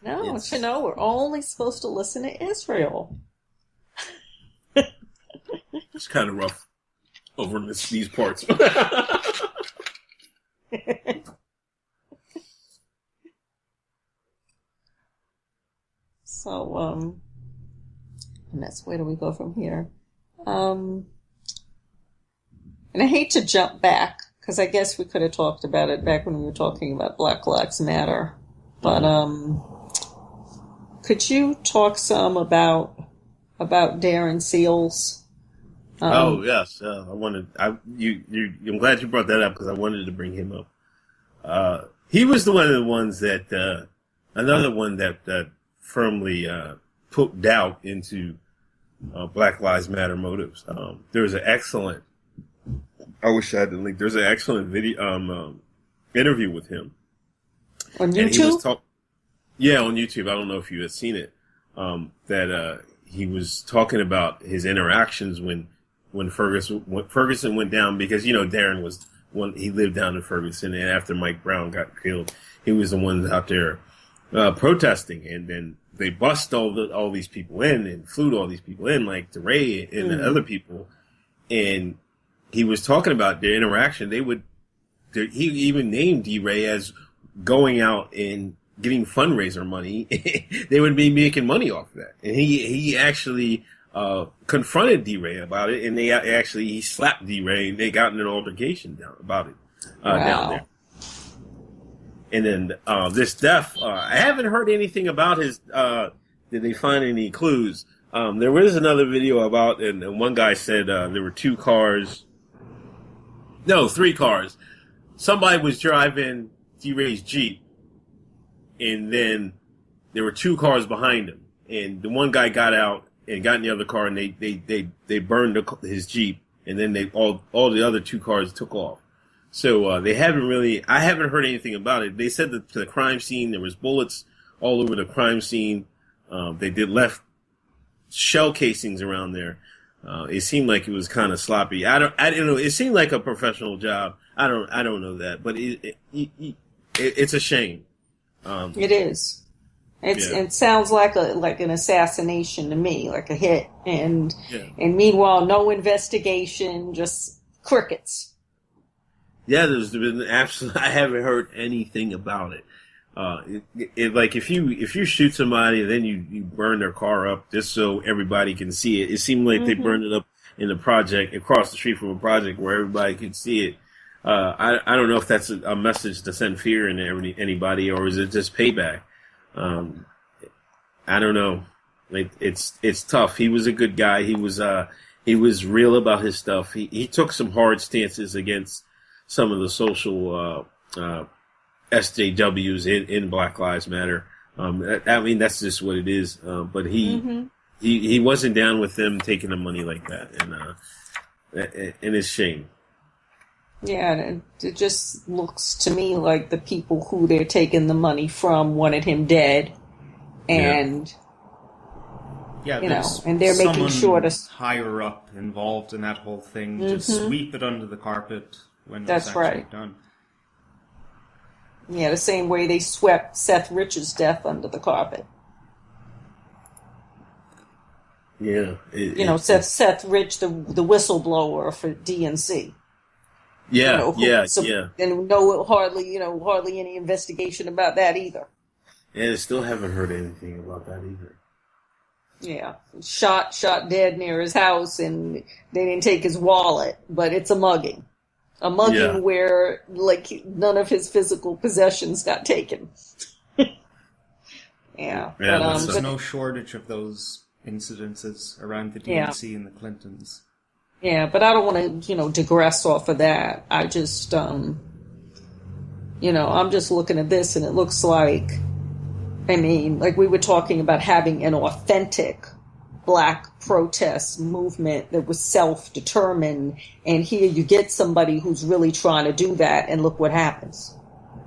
Speaker 3: No, we're only supposed to listen to Israel.
Speaker 2: It's kind of rough over in these parts.
Speaker 3: So, and that's where do we go from here? And I hate to jump back, because I guess we could have talked about it back when we were talking about Black Lives Matter. But could you talk some about Darren Seals?
Speaker 2: Oh yes, I'm glad you brought that up because I wanted to bring him up. He was one of the ones that another one that firmly put doubt into Black Lives Matter motives. There was an excellent. I wish I had the link. There's an excellent video interview with him
Speaker 3: On YouTube?
Speaker 2: And he was on YouTube. I don't know if you had seen it. That he was talking about his interactions when Ferguson went down, because Darren was he lived down in Ferguson, and after Mike Brown got killed, he was the one out there protesting, and then they bust all these people in and flew all these people in, like DeRay and the other people, and he was talking about their interaction. He even named DeRay as going out and getting fundraiser money. They would be making money off of that. And he actually confronted DeRay about it, and he slapped DeRay, and they got in an altercation about it down there. And then this death, I haven't heard anything about his. Did they find any clues? There was another video about, and one guy said there were 2 cars. No, 3 cars. Somebody was driving DeRay's Jeep, and then there were 2 cars behind him. And the one guy got out and got in the other car, and they burned his Jeep, and then all the other 2 cars took off. So I haven't heard anything about it. They said that to the crime scene, there was bullets all over the crime scene. They left shell casings around there. It seemed like it was kind of sloppy. I don't know. It seemed like a professional job. I don't know that, but it's a shame.
Speaker 3: It is. It sounds like an assassination to me, like a hit, and meanwhile, no investigation, just crickets.
Speaker 2: Yeah, there's been I haven't heard anything about it. Like if you shoot somebody and then you burn their car up just so everybody can see it. It seemed like they burned it up in the project across the street from a project where everybody could see it. I don't know if that's a message to send fear into anybody, or is it just payback? I don't know. Like it's tough. He was a good guy. He was real about his stuff. He took some hard stances against some of the social SJWs in Black Lives Matter. I mean, that's just what it is. But he wasn't down with them taking the money like that, and it's a shame.
Speaker 3: Yeah, it just looks to me like the people who they're taking the money from wanted him dead, and and they're making sure to
Speaker 1: higher up involved in that whole thing to sweep it under the carpet when it's actually done.
Speaker 3: Yeah, the same way they swept Seth Rich's death under the carpet.
Speaker 2: Yeah,
Speaker 3: Seth Rich, the whistleblower for DNC.
Speaker 2: Yeah,
Speaker 3: and hardly any investigation about that either.
Speaker 2: Yeah, I still haven't heard anything about that either.
Speaker 3: Yeah, shot dead near his house, and they didn't take his wallet, but it's a mugging. A mugging where, none of his physical possessions got taken.
Speaker 1: There's no shortage of those incidences around the DNC and the Clintons.
Speaker 3: Yeah, but I don't want to, digress off of that. I just, I'm just looking at this, and it looks like, like we were talking about having an authentic Black protest movement that was self-determined, and here you get somebody who's really trying to do that, and look what happens.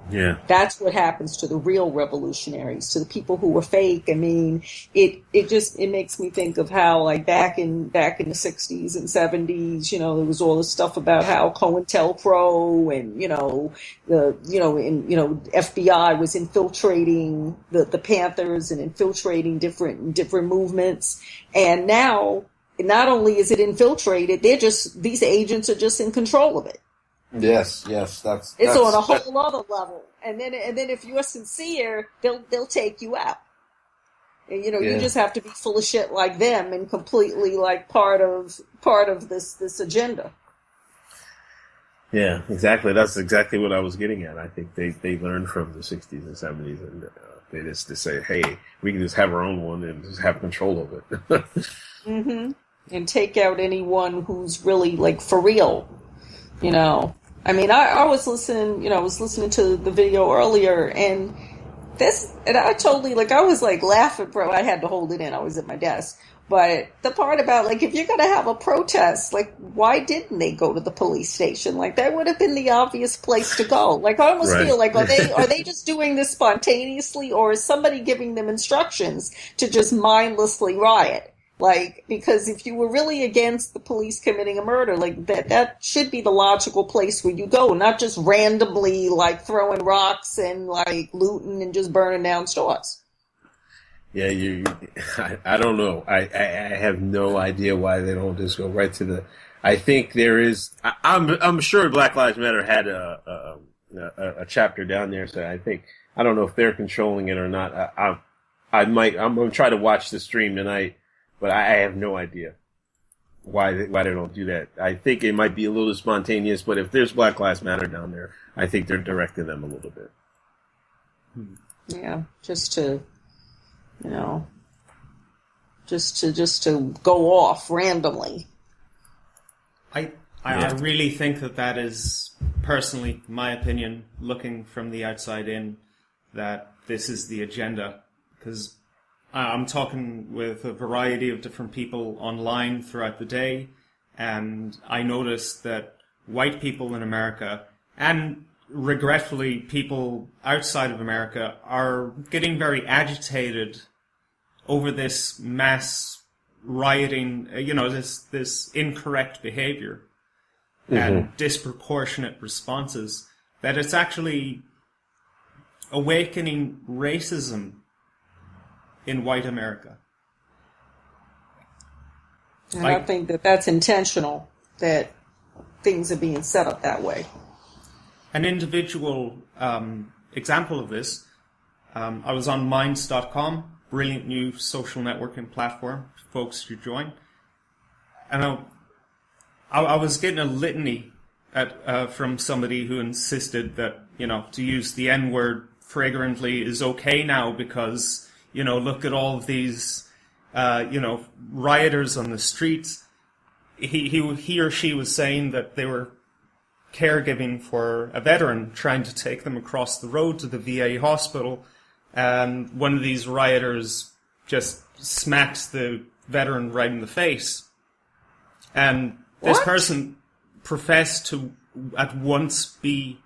Speaker 2: Yeah,
Speaker 3: that's what happens to the real revolutionaries, to the people who were fake. It makes me think of how, back in the 60s and 70s, there was all this stuff about how COINTELPRO and FBI was infiltrating the Panthers and infiltrating different movements, and now not only is it infiltrated, these agents are just in control of it.
Speaker 2: Yes,
Speaker 3: it's on a whole other level, and then if you're sincere, they'll take you out. And, you just have to be full of shit like them and completely part of this agenda.
Speaker 2: Yeah, exactly. That's exactly what I was getting at. I think they learned from the 60s and 70s, and they just say, hey, we can just have our own one and just have control of it.
Speaker 3: Mm-hmm. And take out anyone who's really like for real, you know. I mean, I was listening, I was listening to the video earlier, and I totally, like, I was like laughing, bro. I had to hold it in. I was at my desk. But the part about, like, if you're going to have a protest, like, why didn't they go to the police station? Like, that would have been the obvious place to go. Like, I almost feel like, are they just doing this spontaneously, or is somebody giving them instructions to just mindlessly riot? Like, because if you were really against the police committing a murder, like, that should be the logical place where you go, not just randomly, like, throwing rocks and, like, looting and just burning down stores.
Speaker 2: Yeah, I don't know. I have no idea why they don't just go right to the. I think there is. I'm sure Black Lives Matter had a chapter down there. So I don't know if they're controlling it or not. I'm gonna try to watch the stream tonight, but I have no idea why they don't do that. I think it might be a little spontaneous, but if there's Black Lives Matter down there, I think they're directing them a little bit.
Speaker 3: Yeah, just to. Just to go off randomly.
Speaker 1: I really think that is, personally, my opinion, looking from the outside in, that this is the agenda. Because I'm talking with a variety of different people online throughout the day, and I noticed that white people in America, and regretfully people outside of America, are getting very agitated over this mass rioting, this incorrect behavior and disproportionate responses, that it's actually awakening racism in white America.
Speaker 3: And I think that's intentional, that things are being set up that way.
Speaker 1: An individual example of this, I was on Minds.com, brilliant new social networking platform for folks to join. And I was getting a litany from somebody who insisted that, to use the N-word fragrantly is okay now because, look at all of these, rioters on the streets. He or she was saying that they were caregiving for a veteran, trying to take them across the road to the VA hospital, and one of these rioters just smacks the veteran right in the face. And this person professed to at once be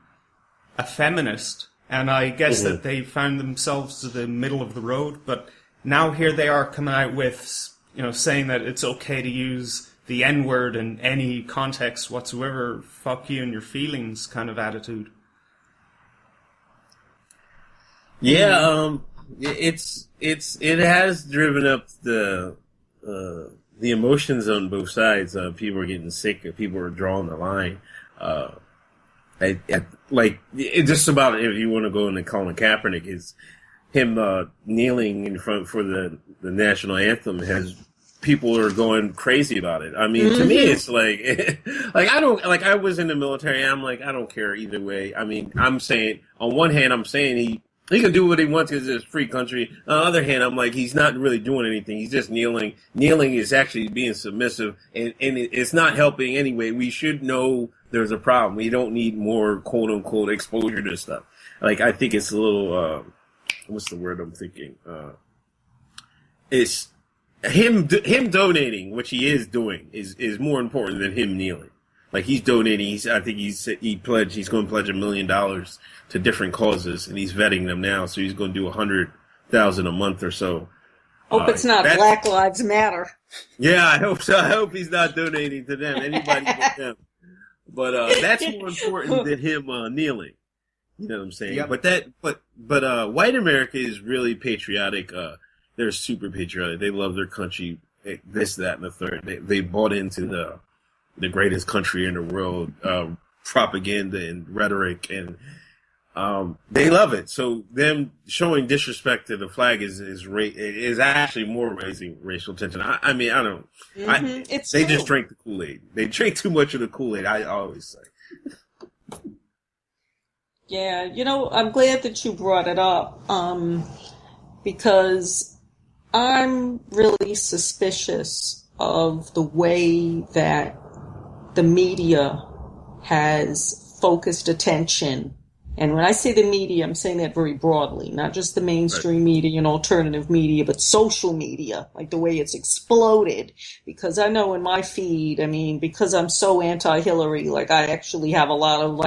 Speaker 1: a feminist, and I guess that they found themselves to the middle of the road, but now here they are coming out with, saying that it's okay to use the N-word in any context whatsoever, fuck you and your feelings kind of attitude.
Speaker 2: Yeah, it has driven up the emotions on both sides. People are getting sick. People are drawing the line. It's just about, if you want to go into Colin Kaepernick, is him kneeling in front for the national anthem has. People are going crazy about it. I mean, to me, it's like I was in the military. I'm like, I don't care either way. I mean, I'm saying, on one hand, I'm saying he can do what he wants because it's a free country. On the other hand, I'm like, he's not really doing anything. He's just kneeling. Kneeling is actually being submissive, and it's not helping anyway. We should know there's a problem. We don't need more quote unquote exposure to stuff. Like, I think it's a little, what's the word I'm thinking? It's, him donating, which he is doing, is more important than him kneeling. Like, he's donating. I think he's going to pledge $1 million to different causes, and he's vetting them now. So he's going to do $100,000 a month or so.
Speaker 3: Hope it's not Black Lives Matter.
Speaker 2: Yeah, I hope so. I hope he's not donating to them. Anybody but them. But that's more important than him kneeling. You know what I'm saying? Yep. But white America is really patriotic. They're super patriotic. They love their country, this, that, and the third. They bought into the greatest country in the world, propaganda and rhetoric, and they love it. So them showing disrespect to the flag is actually more raising racial tension. I mean, I don't. They just drink the Kool-Aid. They drink too much of the Kool-Aid. I always say.
Speaker 3: Yeah, I'm glad that you brought it up, because I'm really suspicious of the way that the media has focused attention. And when I say the media, I'm saying that very broadly, not just the mainstream media and alternative media, but social media, like the way it's exploded. Because I know in my feed, because I'm so anti-Hillary, like I actually have a lot of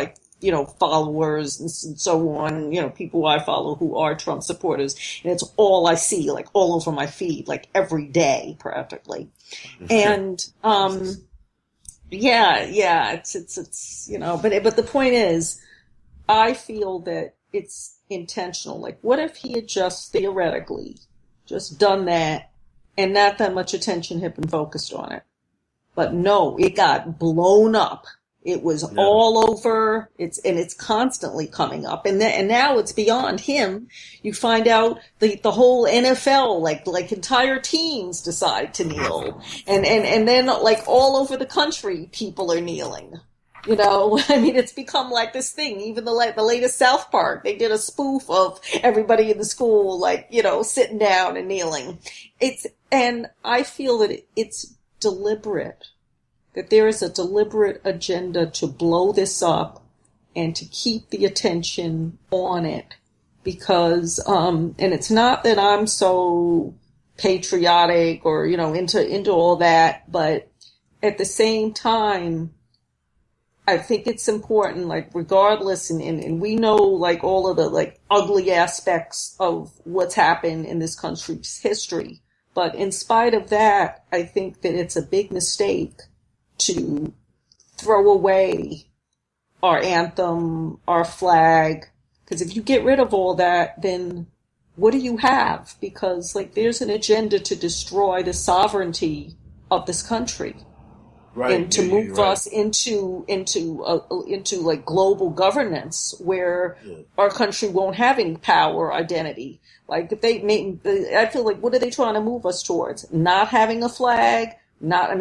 Speaker 3: followers and so on, people I follow who are Trump supporters. And it's all I see, like all over my feed, like every day practically. And, it's but the point is, I feel that it's intentional. Like, what if he had just theoretically just done that and not that much attention had been focused on it? But no, it got blown up. It was all over. It's constantly coming up, and now it's beyond him. You find out the whole NFL, like entire teams decide to kneel, and then like all over the country, people are kneeling. It's become like this thing. Even the latest South Park, they did a spoof of everybody in the school, sitting down and kneeling. And I feel that it's deliberate, that there is a deliberate agenda to blow this up and to keep the attention on it. Because, and it's not that I'm so patriotic or, into all that, but at the same time, I think it's important, regardless, and we know, all of the, ugly aspects of what's happened in this country's history. But in spite of that, I think that it's a big mistake to throw away our anthem, our flag. Because if you get rid of all that, then what do you have? Because, there's an agenda to destroy the sovereignty of this country. Right, and to move us into global governance where our country won't have any power or identity. If I feel like, what are they trying to move us towards? Not having a flag. I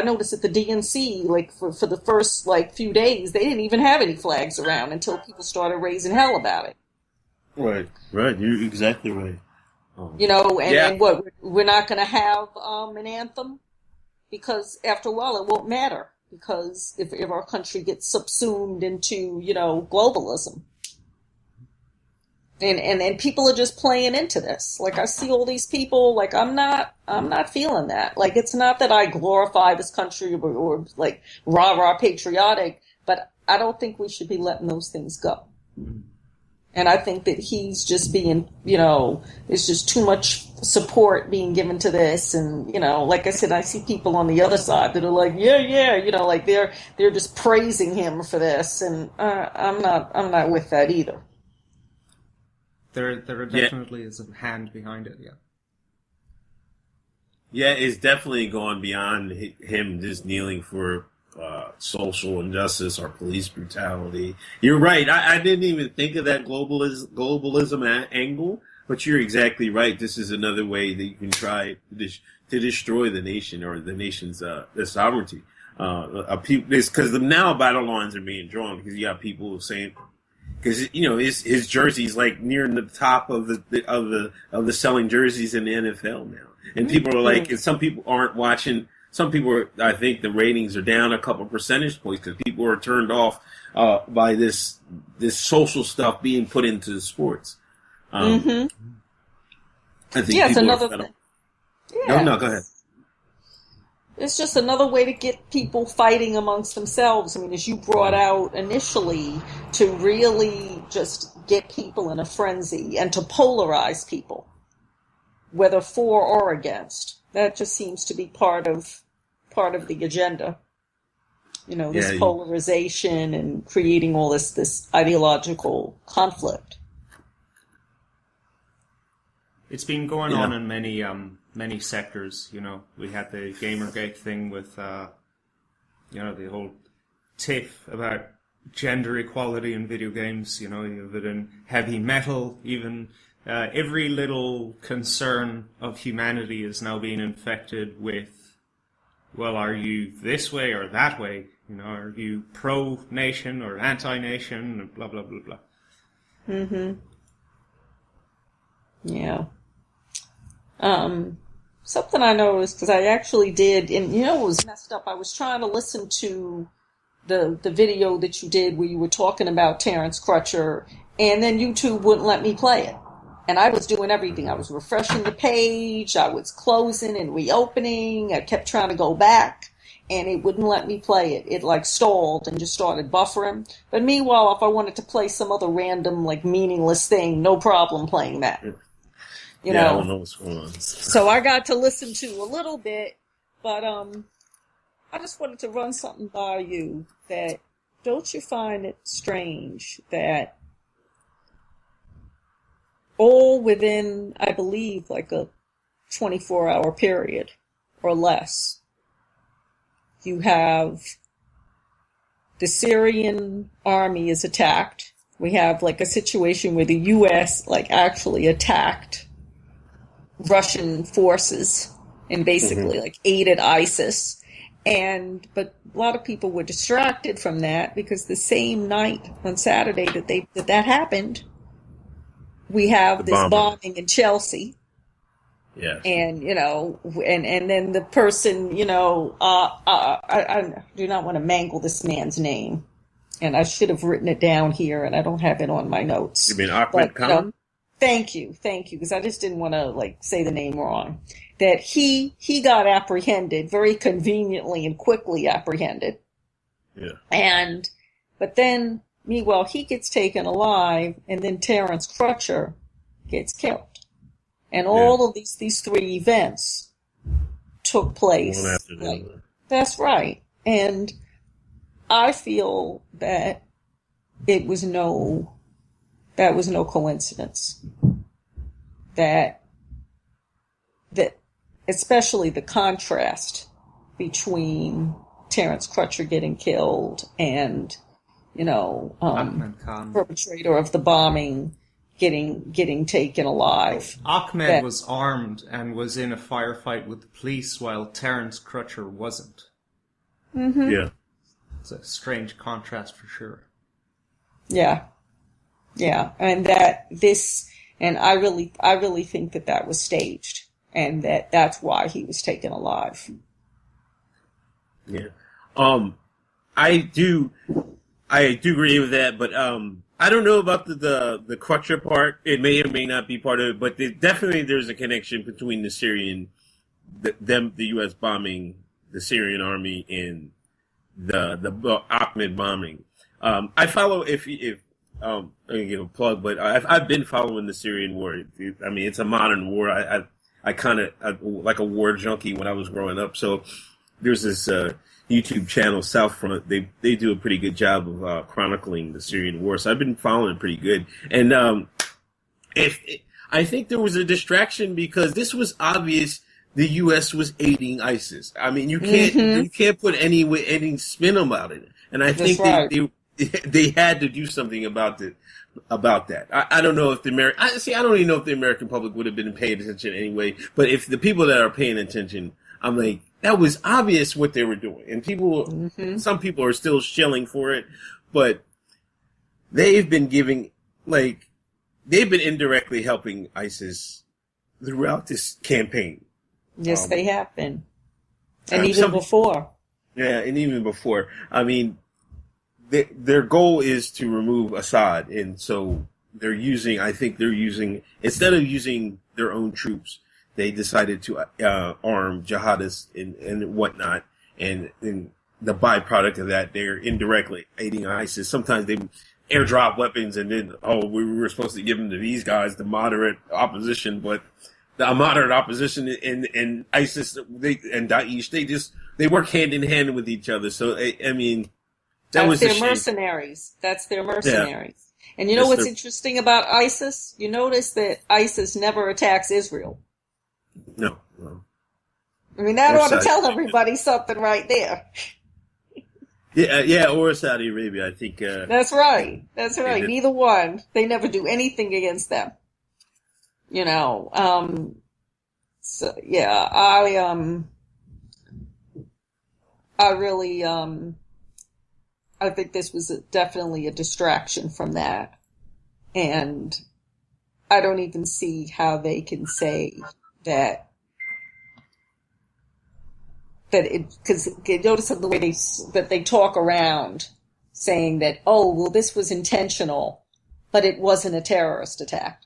Speaker 3: noticed at the DNC, for the first few days, they didn't even have any flags around until people started raising hell about it.
Speaker 2: Right. You're exactly right.
Speaker 3: And what, we're not going to have an anthem? Because after a while, it won't matter. Because if our country gets subsumed into, globalism. And people are just playing into this. I see all these people, I'm not feeling that. It's not that I glorify this country or rah-rah patriotic, but I don't think we should be letting those things go. And I think that he's just being, there's just too much support being given to this. And, like I said, I see people on the other side that are like, they're just praising him for this. And I'm not with that either.
Speaker 1: There definitely is a hand behind it, yeah.
Speaker 2: Yeah, it's definitely gone beyond him just kneeling for social injustice or police brutality. You're right. I didn't even think of that globalism angle, but you're exactly right. This is another way that you can try to destroy the nation or the nation's the sovereignty. Because now battle lines are being drawn because you got people saying, because his jersey's near the top of the selling jerseys in the NFL now, and people are and some people aren't watching. Some people I think the ratings are down a couple percentage points because people are turned off by this social stuff being put into sports. I think
Speaker 3: it's another thing. Yeah.
Speaker 2: No, go ahead.
Speaker 3: It's just another way to get people fighting amongst themselves. As you brought out initially, to really just get people in a frenzy and to polarize people, whether for or against. That just seems to be part of the agenda. This polarization and creating all this ideological conflict.
Speaker 1: It's been going on in many sectors. We had the Gamergate thing with the whole tiff about gender equality in video games. You have it in heavy metal, even. Every little concern of humanity is now being infected with, well, are you this way or that way? Are you pro-nation or anti-nation? Blah, blah, blah, blah.
Speaker 3: Mm-hmm. Yeah. Something I noticed, because I actually did, and you know, it was messed up. I was trying to listen to the video that you did where you were talking about Terrence Crutcher, and then YouTube wouldn't let me play it. And I was doing everything. I was refreshing the page, I was closing and reopening, I kept trying to go back, and it wouldn't let me play it. It like stalled and just started buffering. But meanwhile, if I wanted to play some other random, like meaningless thing, no problem playing that. You know?
Speaker 2: I don't know what's going on.
Speaker 3: So I got to listen to a little bit, but I just wanted to run something by you that, don't you find it strange that all within, I believe, like a 24-hour period or less, you have the Syrian army is attacked. We have like a situation where the U.S. like actually attacked Russian forces and basically like aided ISIS. But a lot of people were distracted from that because the same night on Saturday that happened, we have this bombing in Chelsea.
Speaker 2: Yes.
Speaker 3: And, you know, and then the person, you know, I do not want to mangle this man's name. And I should have written it down here, and I don't have it on my notes.
Speaker 2: You mean Ahmed Khan?
Speaker 3: You know, thank you, because I just didn't want to, like, say the name wrong. That he got apprehended, very conveniently and quickly apprehended.
Speaker 2: Yeah.
Speaker 3: But then, meanwhile, he gets taken alive, and then Terrence Crutcher gets killed. And all of these three events took place.
Speaker 2: One after the other.
Speaker 3: That's right. And I feel that that was no coincidence. That especially the contrast between Terrence Crutcher getting killed and, you know, perpetrator of the bombing getting taken alive.
Speaker 1: Ahmed was armed and was in a firefight with the police while Terrence Crutcher wasn't.
Speaker 3: Mm-hmm.
Speaker 2: Yeah.
Speaker 1: It's a strange contrast for sure.
Speaker 3: Yeah. Yeah. And I really think that was staged, and that's why he was taken alive.
Speaker 2: Yeah. I do agree with that, but I don't know about the Crutcher part. It may or may not be part of it, but definitely there's a connection between the U.S. bombing the Syrian army and the Ahmed bombing. I follow I'm gonna give a plug, but I've been following the Syrian war. I mean, it's a modern war. I kind of like a war junkie when I was growing up. So there's this YouTube channel, Southfront. They do a pretty good job of chronicling the Syrian war. So I've been following it pretty good. And I think there was a distraction because this was obvious. The U.S. was aiding ISIS. I mean, you can't put any spin about it. And I think they had to do something about that. I don't know if I don't even know if the American public would have been paying attention anyway. But if the people that are paying attention, I'm like, that was obvious what they were doing. And some people are still shilling for it, but they've been indirectly helping ISIS throughout this campaign.
Speaker 3: Yes, they have been. And even before.
Speaker 2: Yeah, and even before. I mean, their goal is to remove Assad, and so I think they're using, instead of using their own troops, they decided to arm jihadists and whatnot, and the byproduct of that, they're indirectly aiding ISIS. Sometimes they airdrop weapons, and then, we were supposed to give them to these guys, the moderate opposition, but the moderate opposition and ISIS and Daesh, they work hand in hand with each other. So, I mean,
Speaker 3: that's their mercenaries. That's their mercenaries. Yeah. And you know what's interesting about ISIS? You notice that ISIS never attacks Israel.
Speaker 2: No.
Speaker 3: I mean, that ought to tell everybody something right there.
Speaker 2: Yeah, or Saudi Arabia, I think.
Speaker 3: That's right. Neither one. They never do anything against them. You know, so yeah, I really, I think this was definitely a distraction from that. And I don't even see how they can say that because notice the way they talk around saying that, oh, well, this was intentional, but it wasn't a terrorist attack.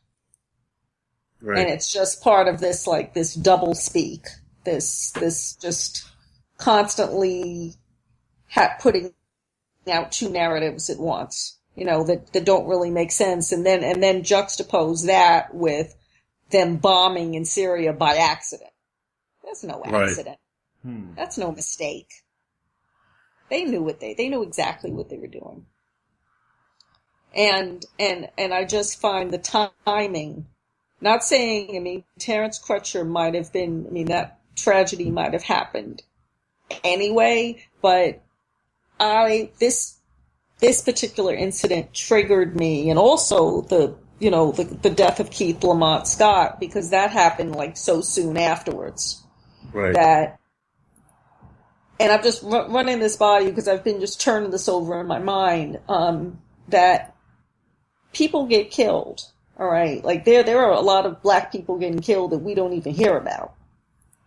Speaker 2: Right.
Speaker 3: And it's just part of this, like, this double speak, this just constantly putting out two narratives at once, that don't really make sense. And then juxtapose that with them bombing in Syria by accident. There's no accident. Right. That's no mistake. They knew they knew exactly what they were doing. And I just find the timing, not saying, Terrence Crutcher might have been, that tragedy might have happened anyway, but this particular incident triggered me, and also the death of Keith Lamont Scott, because that happened like so soon afterwards.
Speaker 2: Right.
Speaker 3: And I'm just running this by you because I've been just turning this over in my mind, that people get killed, all right? Like, there are a lot of black people getting killed that we don't even hear about.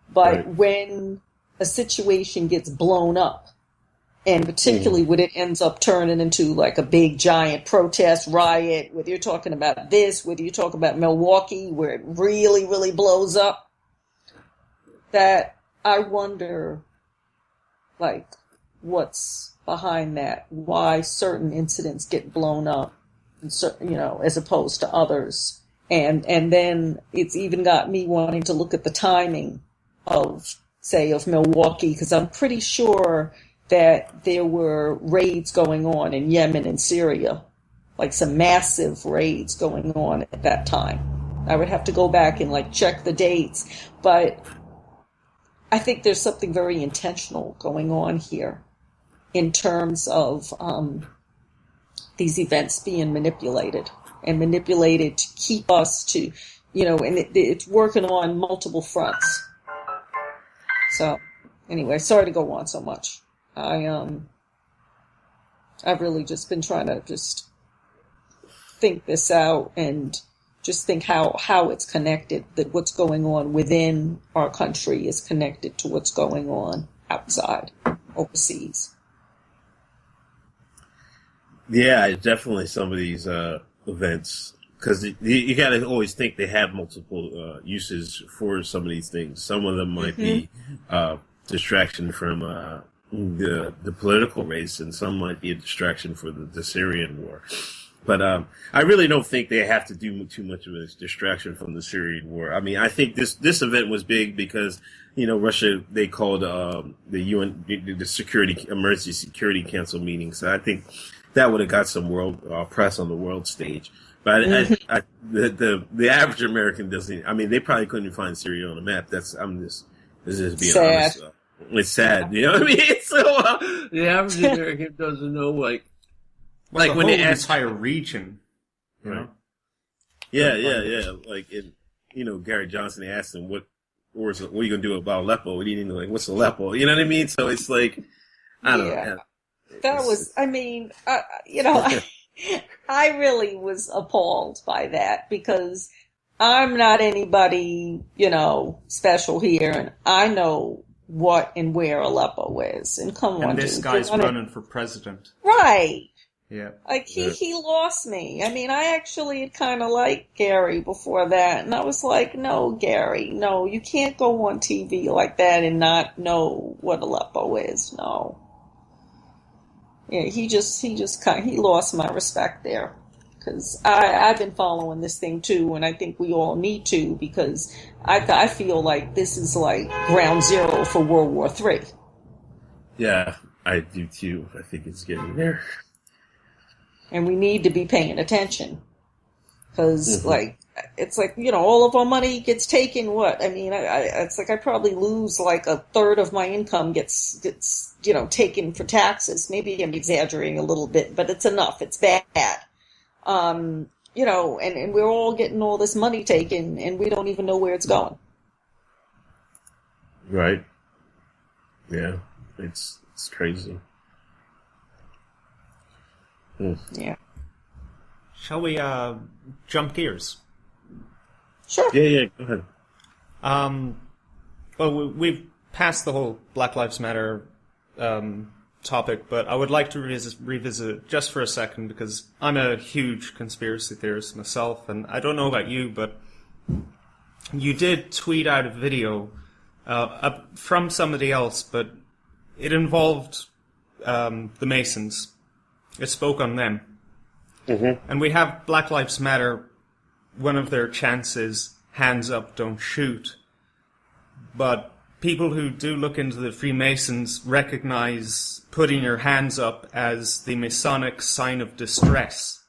Speaker 3: But when a situation gets blown up, and particularly when it ends up turning into like a big giant protest riot, whether you're talking about this, whether you're talking about Milwaukee, where it really, really blows up, that I wonder, like, what's behind that? Why certain incidents get blown up, as opposed to others. And then it's even got me wanting to look at the timing of Milwaukee, because I'm pretty sure that there were raids going on in Yemen and Syria, like some massive raids going on at that time. I would have to go back and like check the dates, but I think there's something very intentional going on here in terms of these events being manipulated to keep us to, and it's working on multiple fronts. So anyway, sorry to go on so much. I've really just been trying to just think this out and just think how it's connected, that what's going on within our country is connected to what's going on outside, overseas.
Speaker 2: Yeah, definitely some of these events, because you got to always think they have multiple uses for some of these things. Some of them might be distraction from the political race, and some might be a distraction for the Syrian war. But I really don't think they have to do too much of a distraction from the Syrian war. I think this event was big because, Russia, they called the UN, the Emergency Security Council meeting. So I think that would have got some world press on the world stage. But the average American doesn't. They probably couldn't find Syria on the map. This is being
Speaker 3: sad.
Speaker 2: Honest. It's sad, you know what I mean? So the average American doesn't know, like
Speaker 1: the
Speaker 2: when they ask
Speaker 1: entire region,
Speaker 2: right? Yeah. Like Gary Johnson, they asked him what are you gonna do about Aleppo? He didn't know, like, what's Aleppo? You know what I mean? So it's like, I don't know.
Speaker 3: That was, I really was appalled by that, because I'm not anybody, special here, and I know what and where Aleppo is. And come on,
Speaker 1: and this guy's running for president.
Speaker 3: Right.
Speaker 1: Yeah.
Speaker 3: Like, he lost me. I actually had kind of liked Gary before that, and I was like, no, Gary, no, you can't go on TV like that and not know what Aleppo is. No. Yeah, he lost my respect there, because I've been following this thing too, and I think we all need to, because I feel like this is like ground zero for World War III.
Speaker 2: Yeah, I do too. I think it's getting there.
Speaker 3: And we need to be paying attention, because it's like, all of our money gets taken. What? It's like I probably lose like a third of my income gets taken for taxes. Maybe I'm exaggerating a little bit, but it's enough. It's bad. And we're all getting all this money taken, and we don't even know where it's going.
Speaker 2: Right. Yeah. It's crazy.
Speaker 3: Yeah.
Speaker 1: shall we jump gears?
Speaker 3: Sure.
Speaker 2: Yeah, go ahead.
Speaker 1: Well, we've passed the whole Black Lives Matter topic, but I would like to revisit just for a second, because I'm a huge conspiracy theorist myself, and I don't know about you, but you did tweet out a video from somebody else, but it involved the Masons. It spoke on them. Mm-hmm. And we have Black Lives Matter, one of their chants is, hands up, don't shoot. But people who do look into the Freemasons recognize putting your hands up as the Masonic sign of distress.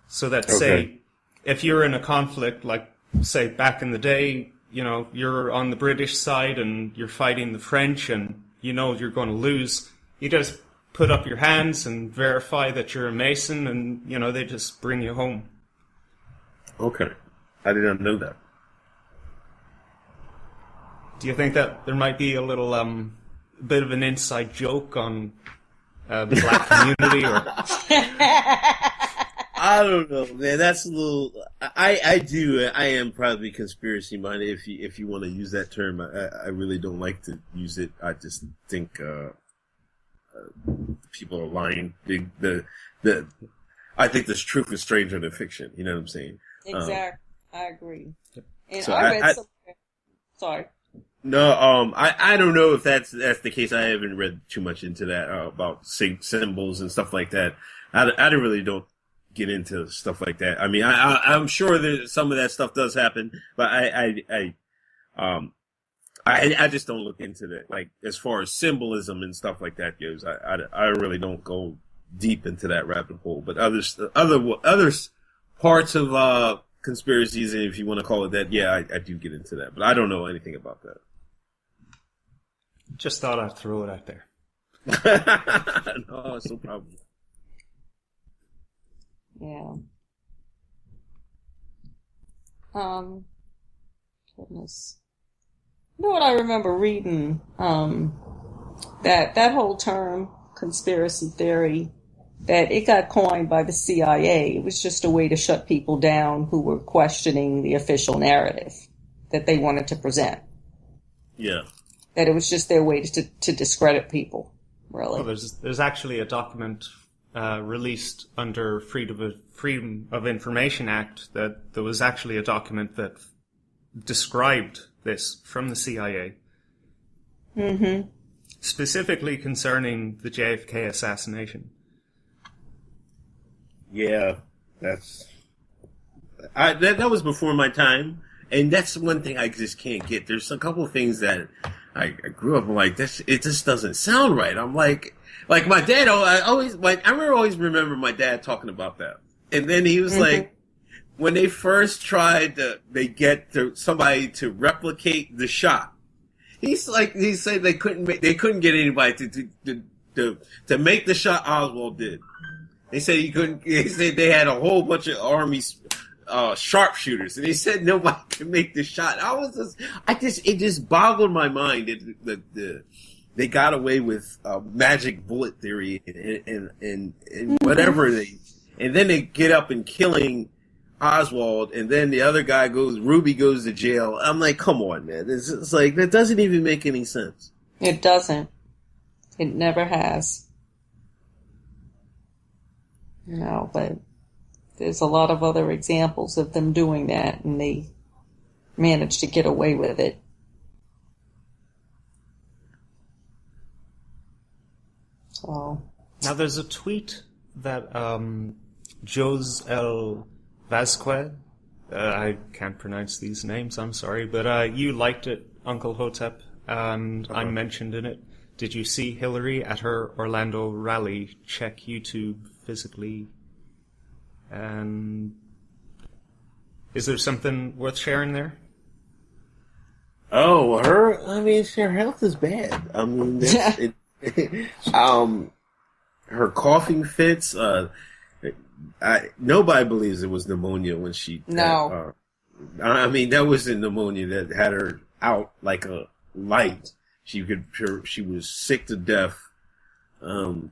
Speaker 1: So that, say, if you're in a conflict, like, say, back in the day, you know, you're on the British side and you're fighting the French and you know you're going to lose, you just put up your hands and verify that you're a Mason and, you know, they just bring you home.
Speaker 2: Okay. I did not know that.
Speaker 1: Do you think that there might be a little bit of an inside joke on the black community? Or
Speaker 2: I don't know, man. That's a little. I am probably conspiracy minded. If you want to use that term, I really don't like to use it. I just think people are lying. I think this truth is stranger than fiction. You know what I'm saying?
Speaker 3: Exactly. I agree. And
Speaker 2: so
Speaker 3: I read somewhere. Sorry.
Speaker 2: No, I don't know if that's the case. I haven't read too much into that about symbols and stuff like that. I really don't get into stuff like that. I mean, I'm sure that some of that stuff does happen, but I just don't look into that. Like, as far as symbolism and stuff like that goes, I really don't go deep into that rabbit hole. But other parts of conspiracies, if you want to call it that, yeah, I do get into that, but I don't know anything about that.
Speaker 1: Just thought I'd throw it out there.
Speaker 2: No, it's no problem.
Speaker 3: Yeah. Goodness. You know what I remember reading? That whole term, conspiracy theory, that it got coined by the CIA. It was just a way to shut people down who were questioning the official narrative that they wanted to present.
Speaker 2: Yeah.
Speaker 3: That it was just their way to discredit people, really.
Speaker 1: Well, there's actually a document released under Freedom of Information Act that there was actually a document that described this from the CIA.
Speaker 3: Mm-hmm.
Speaker 1: Specifically concerning the JFK assassination.
Speaker 2: Yeah, that was before my time, and that's one thing I just can't get. There's a couple of things that I grew up like this. It just doesn't sound right. I'm like my dad. I always remember my dad talking about that, and then he was like, when they first tried they get somebody to replicate the shot. He said they couldn't get anybody to make the shot Oswald did. They said he couldn't. They said they had a whole bunch of Army sharpshooters, and they said nobody could make the shot. It just boggled my mind that they got away with magic bullet theory and whatever and then they get up and killing Oswald, and then the other guy Ruby goes to jail. I'm like, come on, man. It's like, that doesn't even make any sense.
Speaker 3: It doesn't. It never has. No, but there's a lot of other examples of them doing that, and they managed to get away with it. So
Speaker 1: now there's a tweet that Jose L. Vasquez, I can't pronounce these names, I'm sorry, but you liked it, Uncle Hotep, and I mentioned in it. Did you see Hillary at her Orlando rally? Check YouTube physically. And is there something worth sharing there?
Speaker 2: Oh, her health is bad. I mean, her coughing fits. Nobody believes it was pneumonia when she.
Speaker 3: No.
Speaker 2: That wasn't pneumonia that had her out like a light. She was sick to death. I don't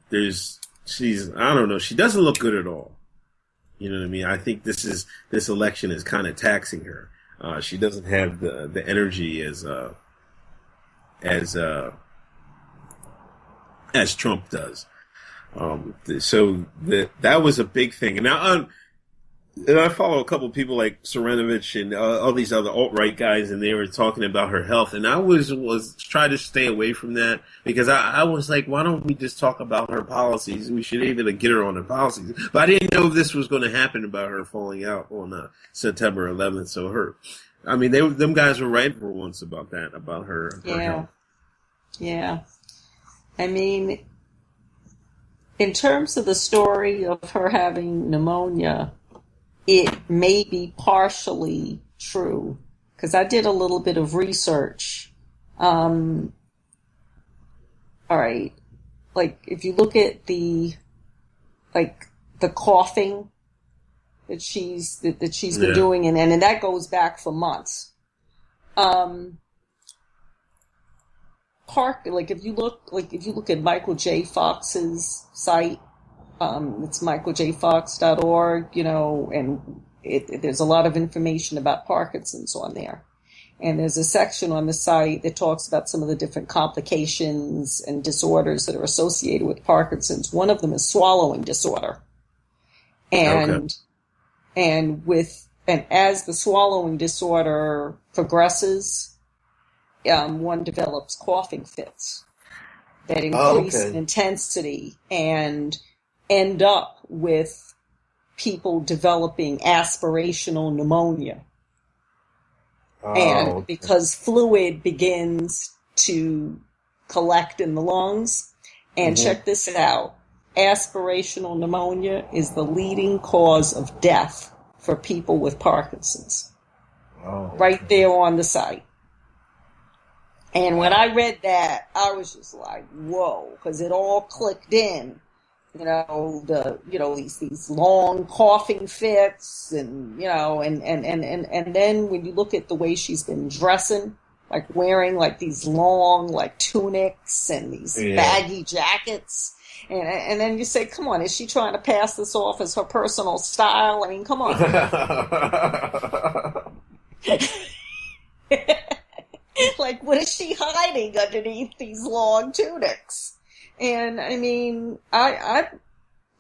Speaker 2: know. She doesn't look good at all. You know what I mean? I think this election is kind of taxing her. She doesn't have the energy as Trump does. So that was a big thing. And now, and I follow a couple of people like Serenovich and all these other alt-right guys, and they were talking about her health. And I was trying to stay away from that because I was like, why don't we just talk about her policies? We should even get her on her policies. But I didn't know this was going to happen about her falling out on September 11th. So them guys were right for once about that, about her health.
Speaker 3: Yeah. I mean, in terms of the story of her having pneumonia, it may be partially true, because I did a little bit of research. All right, like if you look at the coughing that she's been doing, and that goes back for months. If you look at Michael J. Fox's site. It's michaeljfox.org, and there's a lot of information about Parkinson's on there. And there's a section on the site that talks about some of the different complications and disorders that are associated with Parkinson's. One of them is swallowing disorder. And as the swallowing disorder progresses, one develops coughing fits that increase in intensity and end up with people developing aspirational pneumonia. Because fluid begins to collect in the lungs. And check this out. Aspirational pneumonia is the leading cause of death for people with Parkinson's. Right there on the site. And when I read that, I was just like, whoa, because it all clicked in. These long coughing fits and then when you look at the way she's been dressing, like wearing like these long like tunics and these baggy jackets. And then you say, come on, is she trying to pass this off as her personal style? I mean, come on. Like, what is she hiding underneath these long tunics? And I mean, I'm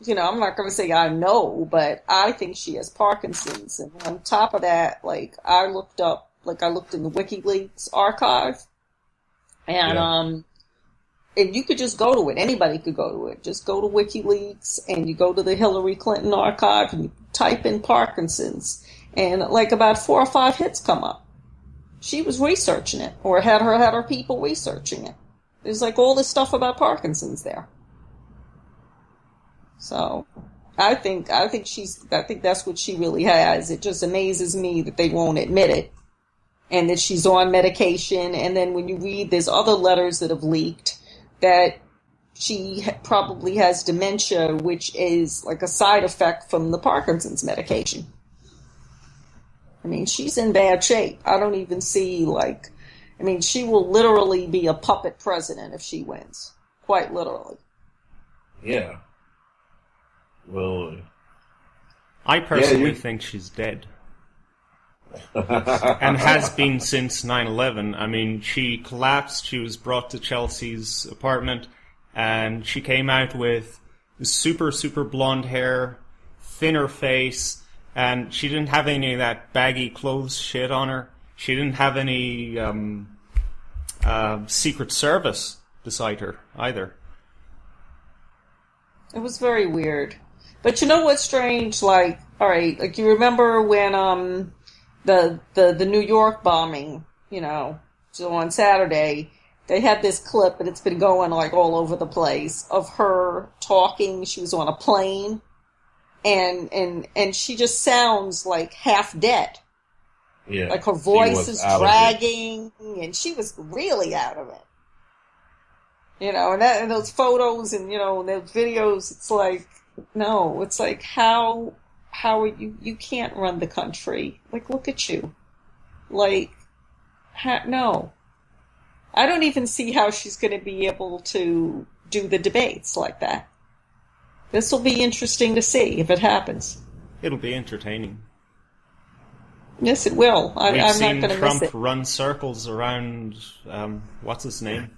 Speaker 3: not going to say I know, but I think she has Parkinson's. And on top of that, I looked in the WikiLeaks archive, and you could just go to it. Anybody could go to it. Just go to WikiLeaks, and you go to the Hillary Clinton archive, and you type in Parkinson's, and about 4 or 5 hits come up. She was researching it, or had her people researching it. There's all this stuff about Parkinson's there. So I think that's what she really has. It just amazes me that they won't admit it, and that she's on medication. And then when you read, there's other letters that have leaked that she probably has dementia, which is like a side effect from the Parkinson's medication. I mean, she's in bad shape. I don't even see she will literally be a puppet president if she wins. Quite literally.
Speaker 2: Yeah. Well,
Speaker 1: I personally think she's dead. And has been since 9/11. I mean, she collapsed. She was brought to Chelsea's apartment, and she came out with super, super blonde hair, thinner face, and she didn't have any of that baggy clothes shit on her. She didn't have any Secret Service beside her either.
Speaker 3: It was very weird. But you know what's strange? You remember when the New York bombing, so on Saturday, they had this clip, and it's been going all over the place, of her talking. She was on a plane, and she just sounds half dead. Yeah, her voice is dragging, and she was really out of it. And those photos and those videos, it's no, it's how are you can't run the country. Look at you. No. I don't even see how she's going to be able to do the debates like that. This will be interesting to see if it happens.
Speaker 1: It'll be entertaining.
Speaker 3: Yes, it will. I'm not going to miss
Speaker 1: Trump
Speaker 3: it.
Speaker 1: run circles around, what's his name?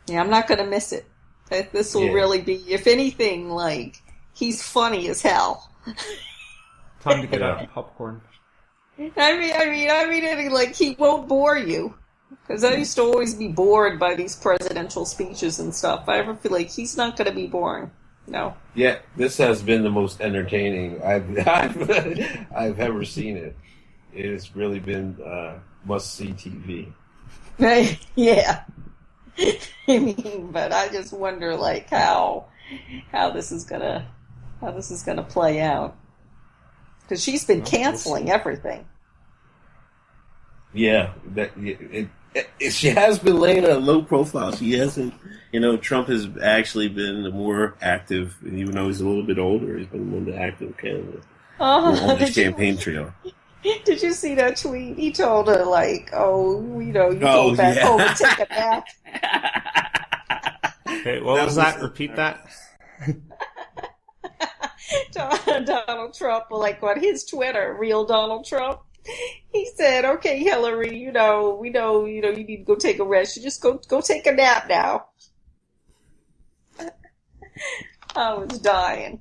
Speaker 3: Yeah, I'm not going to miss it. This will really be, if anything, like, he's funny as hell.
Speaker 1: Time to get out the popcorn.
Speaker 3: I mean, like, he won't bore you. Because I used to always be bored by these presidential speeches and stuff. I ever feel like he's not going to be boring. No.
Speaker 2: Yeah, this has been the most entertaining I've ever seen it. It has really been must-see TV.
Speaker 3: Yeah. I mean, but I just wonder, like, how this is gonna play out. Because she's been canceling everything.
Speaker 2: Yeah, she has been laying a low profile. She hasn't, Trump has actually been more active, even though he's a little bit older. He's been one of the active candidates on his campaign trail.
Speaker 3: Did you see that tweet? He told her, like, you go back home and take a nap.
Speaker 1: Okay, what was that? Repeat that.
Speaker 3: Donald Trump, like on his Twitter, real Donald Trump, he said, "Okay, Hillary, we know, you need to go take a rest. You just go take a nap now." I was dying.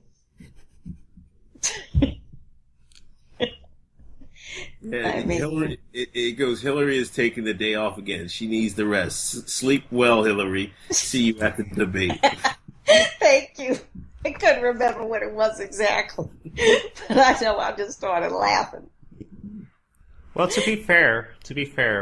Speaker 2: Yeah, Hillary, it goes, Hillary is taking the day off again. She needs the rest. Sleep well, Hillary. See you at the debate.
Speaker 3: Thank you. I couldn't remember what it was exactly. But I know I just started laughing.
Speaker 1: Well, to be fair,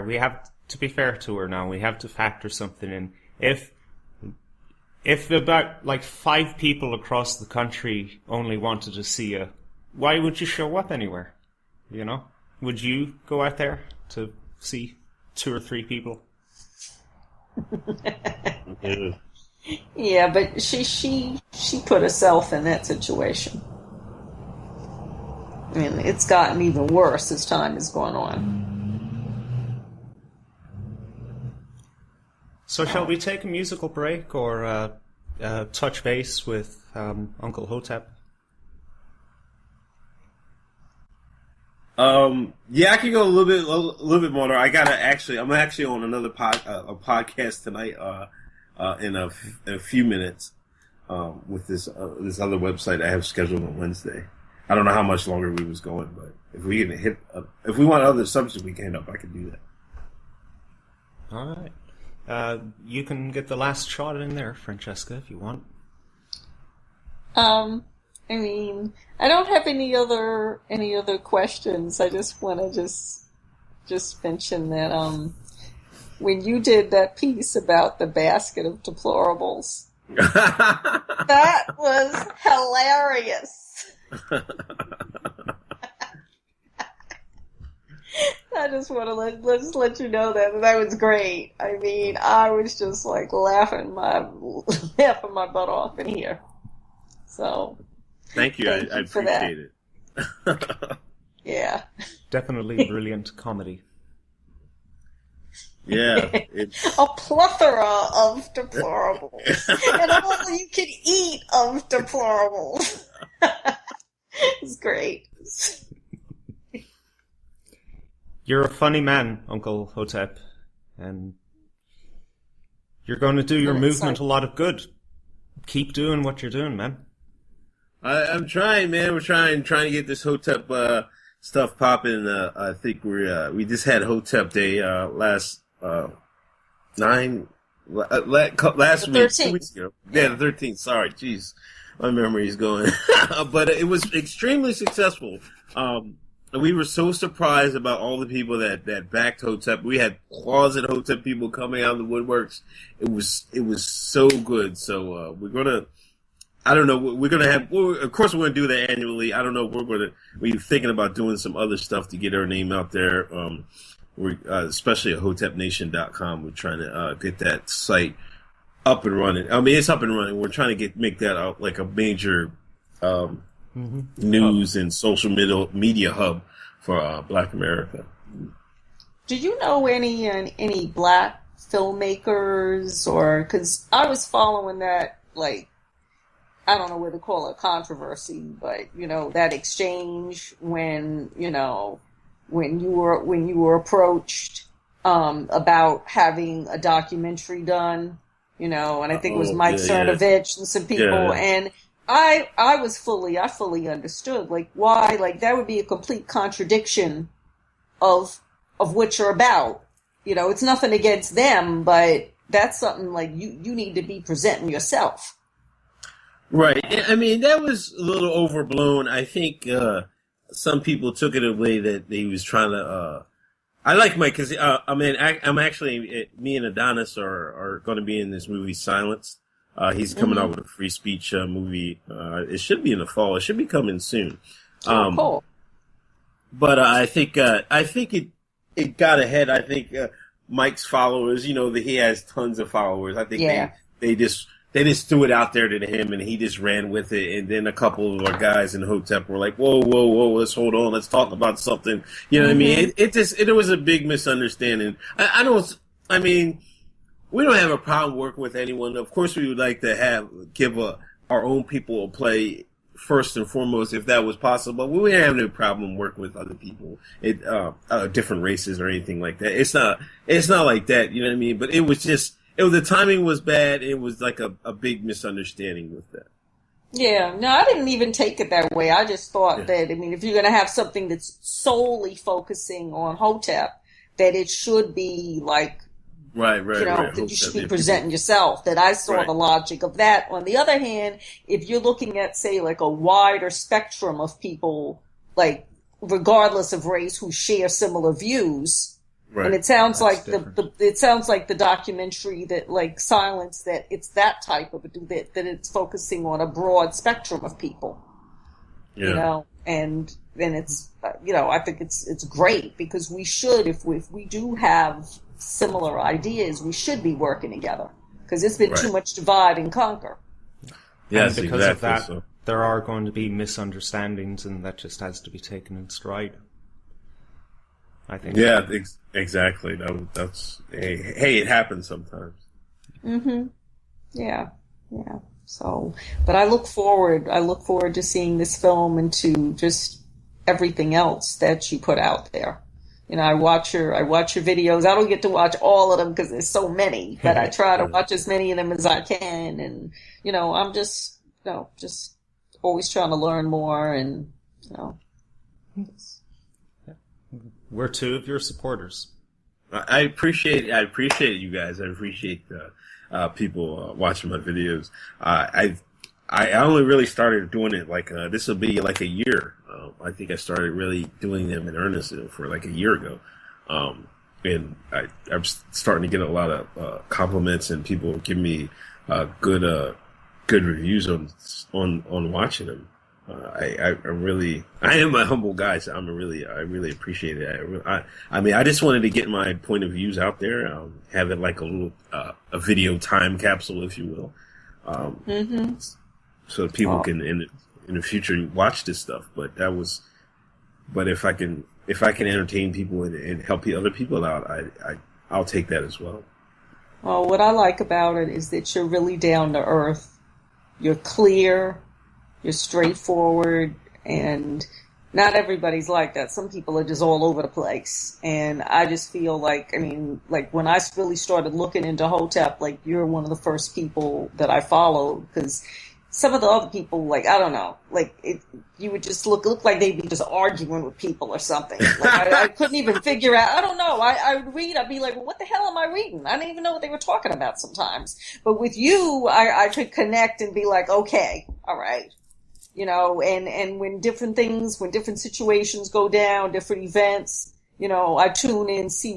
Speaker 1: we have to be fair to her now. We have to factor something in. If about like 5 people across the country only wanted to see you, why would you show up anywhere? Would you go out there to see 2 or 3 people?
Speaker 3: Yeah, but she put herself in that situation. I mean, it's gotten even worse as time has gone on.
Speaker 1: So shall we take a musical break or touch base with Uncle Hotep?
Speaker 2: Yeah, I can go a little bit more. I'm actually on another podcast tonight, in a few minutes, with this other website I have scheduled on Wednesday. I don't know how much longer we was going, but if we want other subjects we can hit up, I can do that.
Speaker 1: All right. You can get the last shot in there, Francesca, if you want.
Speaker 3: I mean, I don't have any other questions. I just want to just mention that when you did that piece about the basket of deplorables, that was hilarious. I just want to let you know that was great. I mean, I was just like laughing my butt off in here. So.
Speaker 2: Thank you. I appreciate it.
Speaker 3: Yeah.
Speaker 1: Definitely brilliant comedy.
Speaker 2: Yeah.
Speaker 3: A plethora of deplorables. And all you can eat of deplorables. It's great.
Speaker 1: You're a funny man, Uncle Hotep. And you're going to do your movement a lot of good. Keep doing what you're doing, man.
Speaker 2: I'm trying, man. We're trying to get this Hotep stuff popping. I think we just had Hotep Day last week, 2 weeks ago. Yeah, the 13th. Sorry, jeez, my memory is going. But it was extremely successful. We were so surprised about all the people that backed Hotep. We had closet Hotep people coming out of the woodworks. It was so good. So we're gonna. I don't know. We're going to have, of course, we're going to do that annually. I don't know. We're thinking about doing some other stuff to get our name out there. Especially at hotepnation.com. We're trying to get that site up and running. I mean, it's up and running. We're trying to make that out like a major news and social media hub for Black America.
Speaker 3: Do you know any Black filmmakers, or because I was following that like I don't know whether to call it controversy, but that exchange when when you were approached about having a documentary done, and I think it was Mike Cernovich and some people, and I fully understood why that would be a complete contradiction of what you're about. It's nothing against them, but that's something you need to be presenting yourself.
Speaker 2: Right. I mean, that was a little overblown. I think some people took it away that he was trying to. I like Mike because I'm actually me and Adonis are going to be in this movie Silence. He's coming out with a free speech movie. It should be in the fall. It should be coming soon.
Speaker 3: Cool.
Speaker 2: But I think it got ahead. I think Mike's followers, that he has tons of followers. I think they just threw it out there to him, and he just ran with it. And then a couple of our guys in Hotep were like, "Whoa, let's hold on, let's talk about something." You know what I mean? It was a big misunderstanding. I mean, we don't have a problem working with anyone. Of course, we would like to give our own people a play first and foremost, if that was possible. We wouldn't have no problem working with other people, different races or anything like that. It's not like that. You know what I mean? But it was the timing was bad. It was like a big misunderstanding with that.
Speaker 3: Yeah, no, I didn't even take it that way. I just thought that, if you're going to have something that's solely focusing on Hotep, that it should be right. That you should be presenting yourself. That I saw the logic of that. On the other hand, if you're looking at, say, a wider spectrum of people, regardless of race, who share similar views. Right. And it sounds like the documentary that Silence, that it's that type of that it's focusing on a broad spectrum of people. Yeah. And then it's I think it's great because we should, if we do have similar ideas, we should be working together because it's been too much divide and conquer.
Speaker 1: Yes, and because of that, there are going to be misunderstandings, and that just has to be taken in stride. I think.
Speaker 2: Yeah, exactly. That's hey, it happens sometimes.
Speaker 3: Yeah. So, but I look forward to seeing this film and to just everything else that you put out there. I watch your videos. I don't get to watch all of them because there's so many, but I try to watch as many of them as I can. And I'm just always trying to learn more. And
Speaker 2: we're two of your supporters. I appreciate you guys. I appreciate people watching my videos. I only really started doing it this will be a year. I think I started really doing them in earnest for a year ago. And I'm starting to get a lot of compliments and people give me good reviews on watching them. I am a humble guy, so I really appreciate it. I just wanted to get my point of views out there, have it like a little a video time capsule, if you will, so people can in the future watch this stuff. But if I can entertain people and help other people out, I'll take that as well.
Speaker 3: Well, what I like about it is that you're really down to earth. You're clear. You're straightforward, and not everybody's like that. Some people are just all over the place. And I just feel when I really started looking into Hotep, you're one of the first people that I followed, because some of the other people, I don't know, you would just look like they'd be just arguing with people or something. I couldn't even figure out, I don't know. I would read, I'd be like, well, what the hell am I reading? I didn't even know what they were talking about sometimes. But with you, I could connect and be like, okay, all right. And when different situations go down, different events, I tune in, see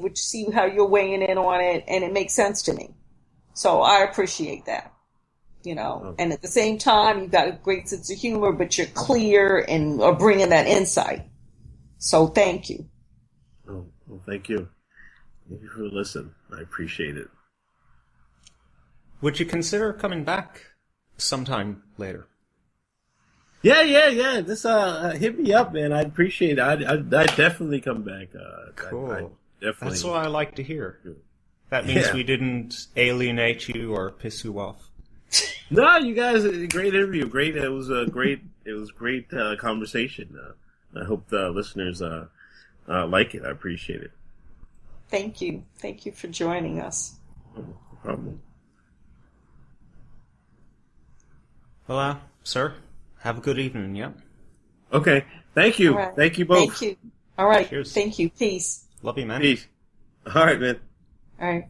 Speaker 3: how you're weighing in on it, and it makes sense to me. So I appreciate that, and at the same time, you've got a great sense of humor, but you're clear and are bringing that insight. So thank you.
Speaker 2: Oh, well, thank you. Thank you for listening. I appreciate it.
Speaker 1: Would you consider coming back sometime later?
Speaker 2: Yeah. Just hit me up, man. I'd appreciate it. I'd definitely come back.
Speaker 1: Cool.
Speaker 2: I definitely.
Speaker 1: That's what I like to hear. That means we didn't alienate you or piss you off.
Speaker 2: No, you guys, great interview. Great. It was a great. It was great conversation. I hope the listeners like it. I appreciate it.
Speaker 3: Thank you. Thank you for joining us.
Speaker 2: No problem.
Speaker 1: Well, sir, have a good evening. Yeah.
Speaker 2: Okay. Thank you.
Speaker 3: All right.
Speaker 2: Thank you both.
Speaker 3: Thank you. All right.
Speaker 1: Cheers.
Speaker 3: Thank you. Peace.
Speaker 1: Love you, man.
Speaker 2: Peace. All right, man.
Speaker 3: All right.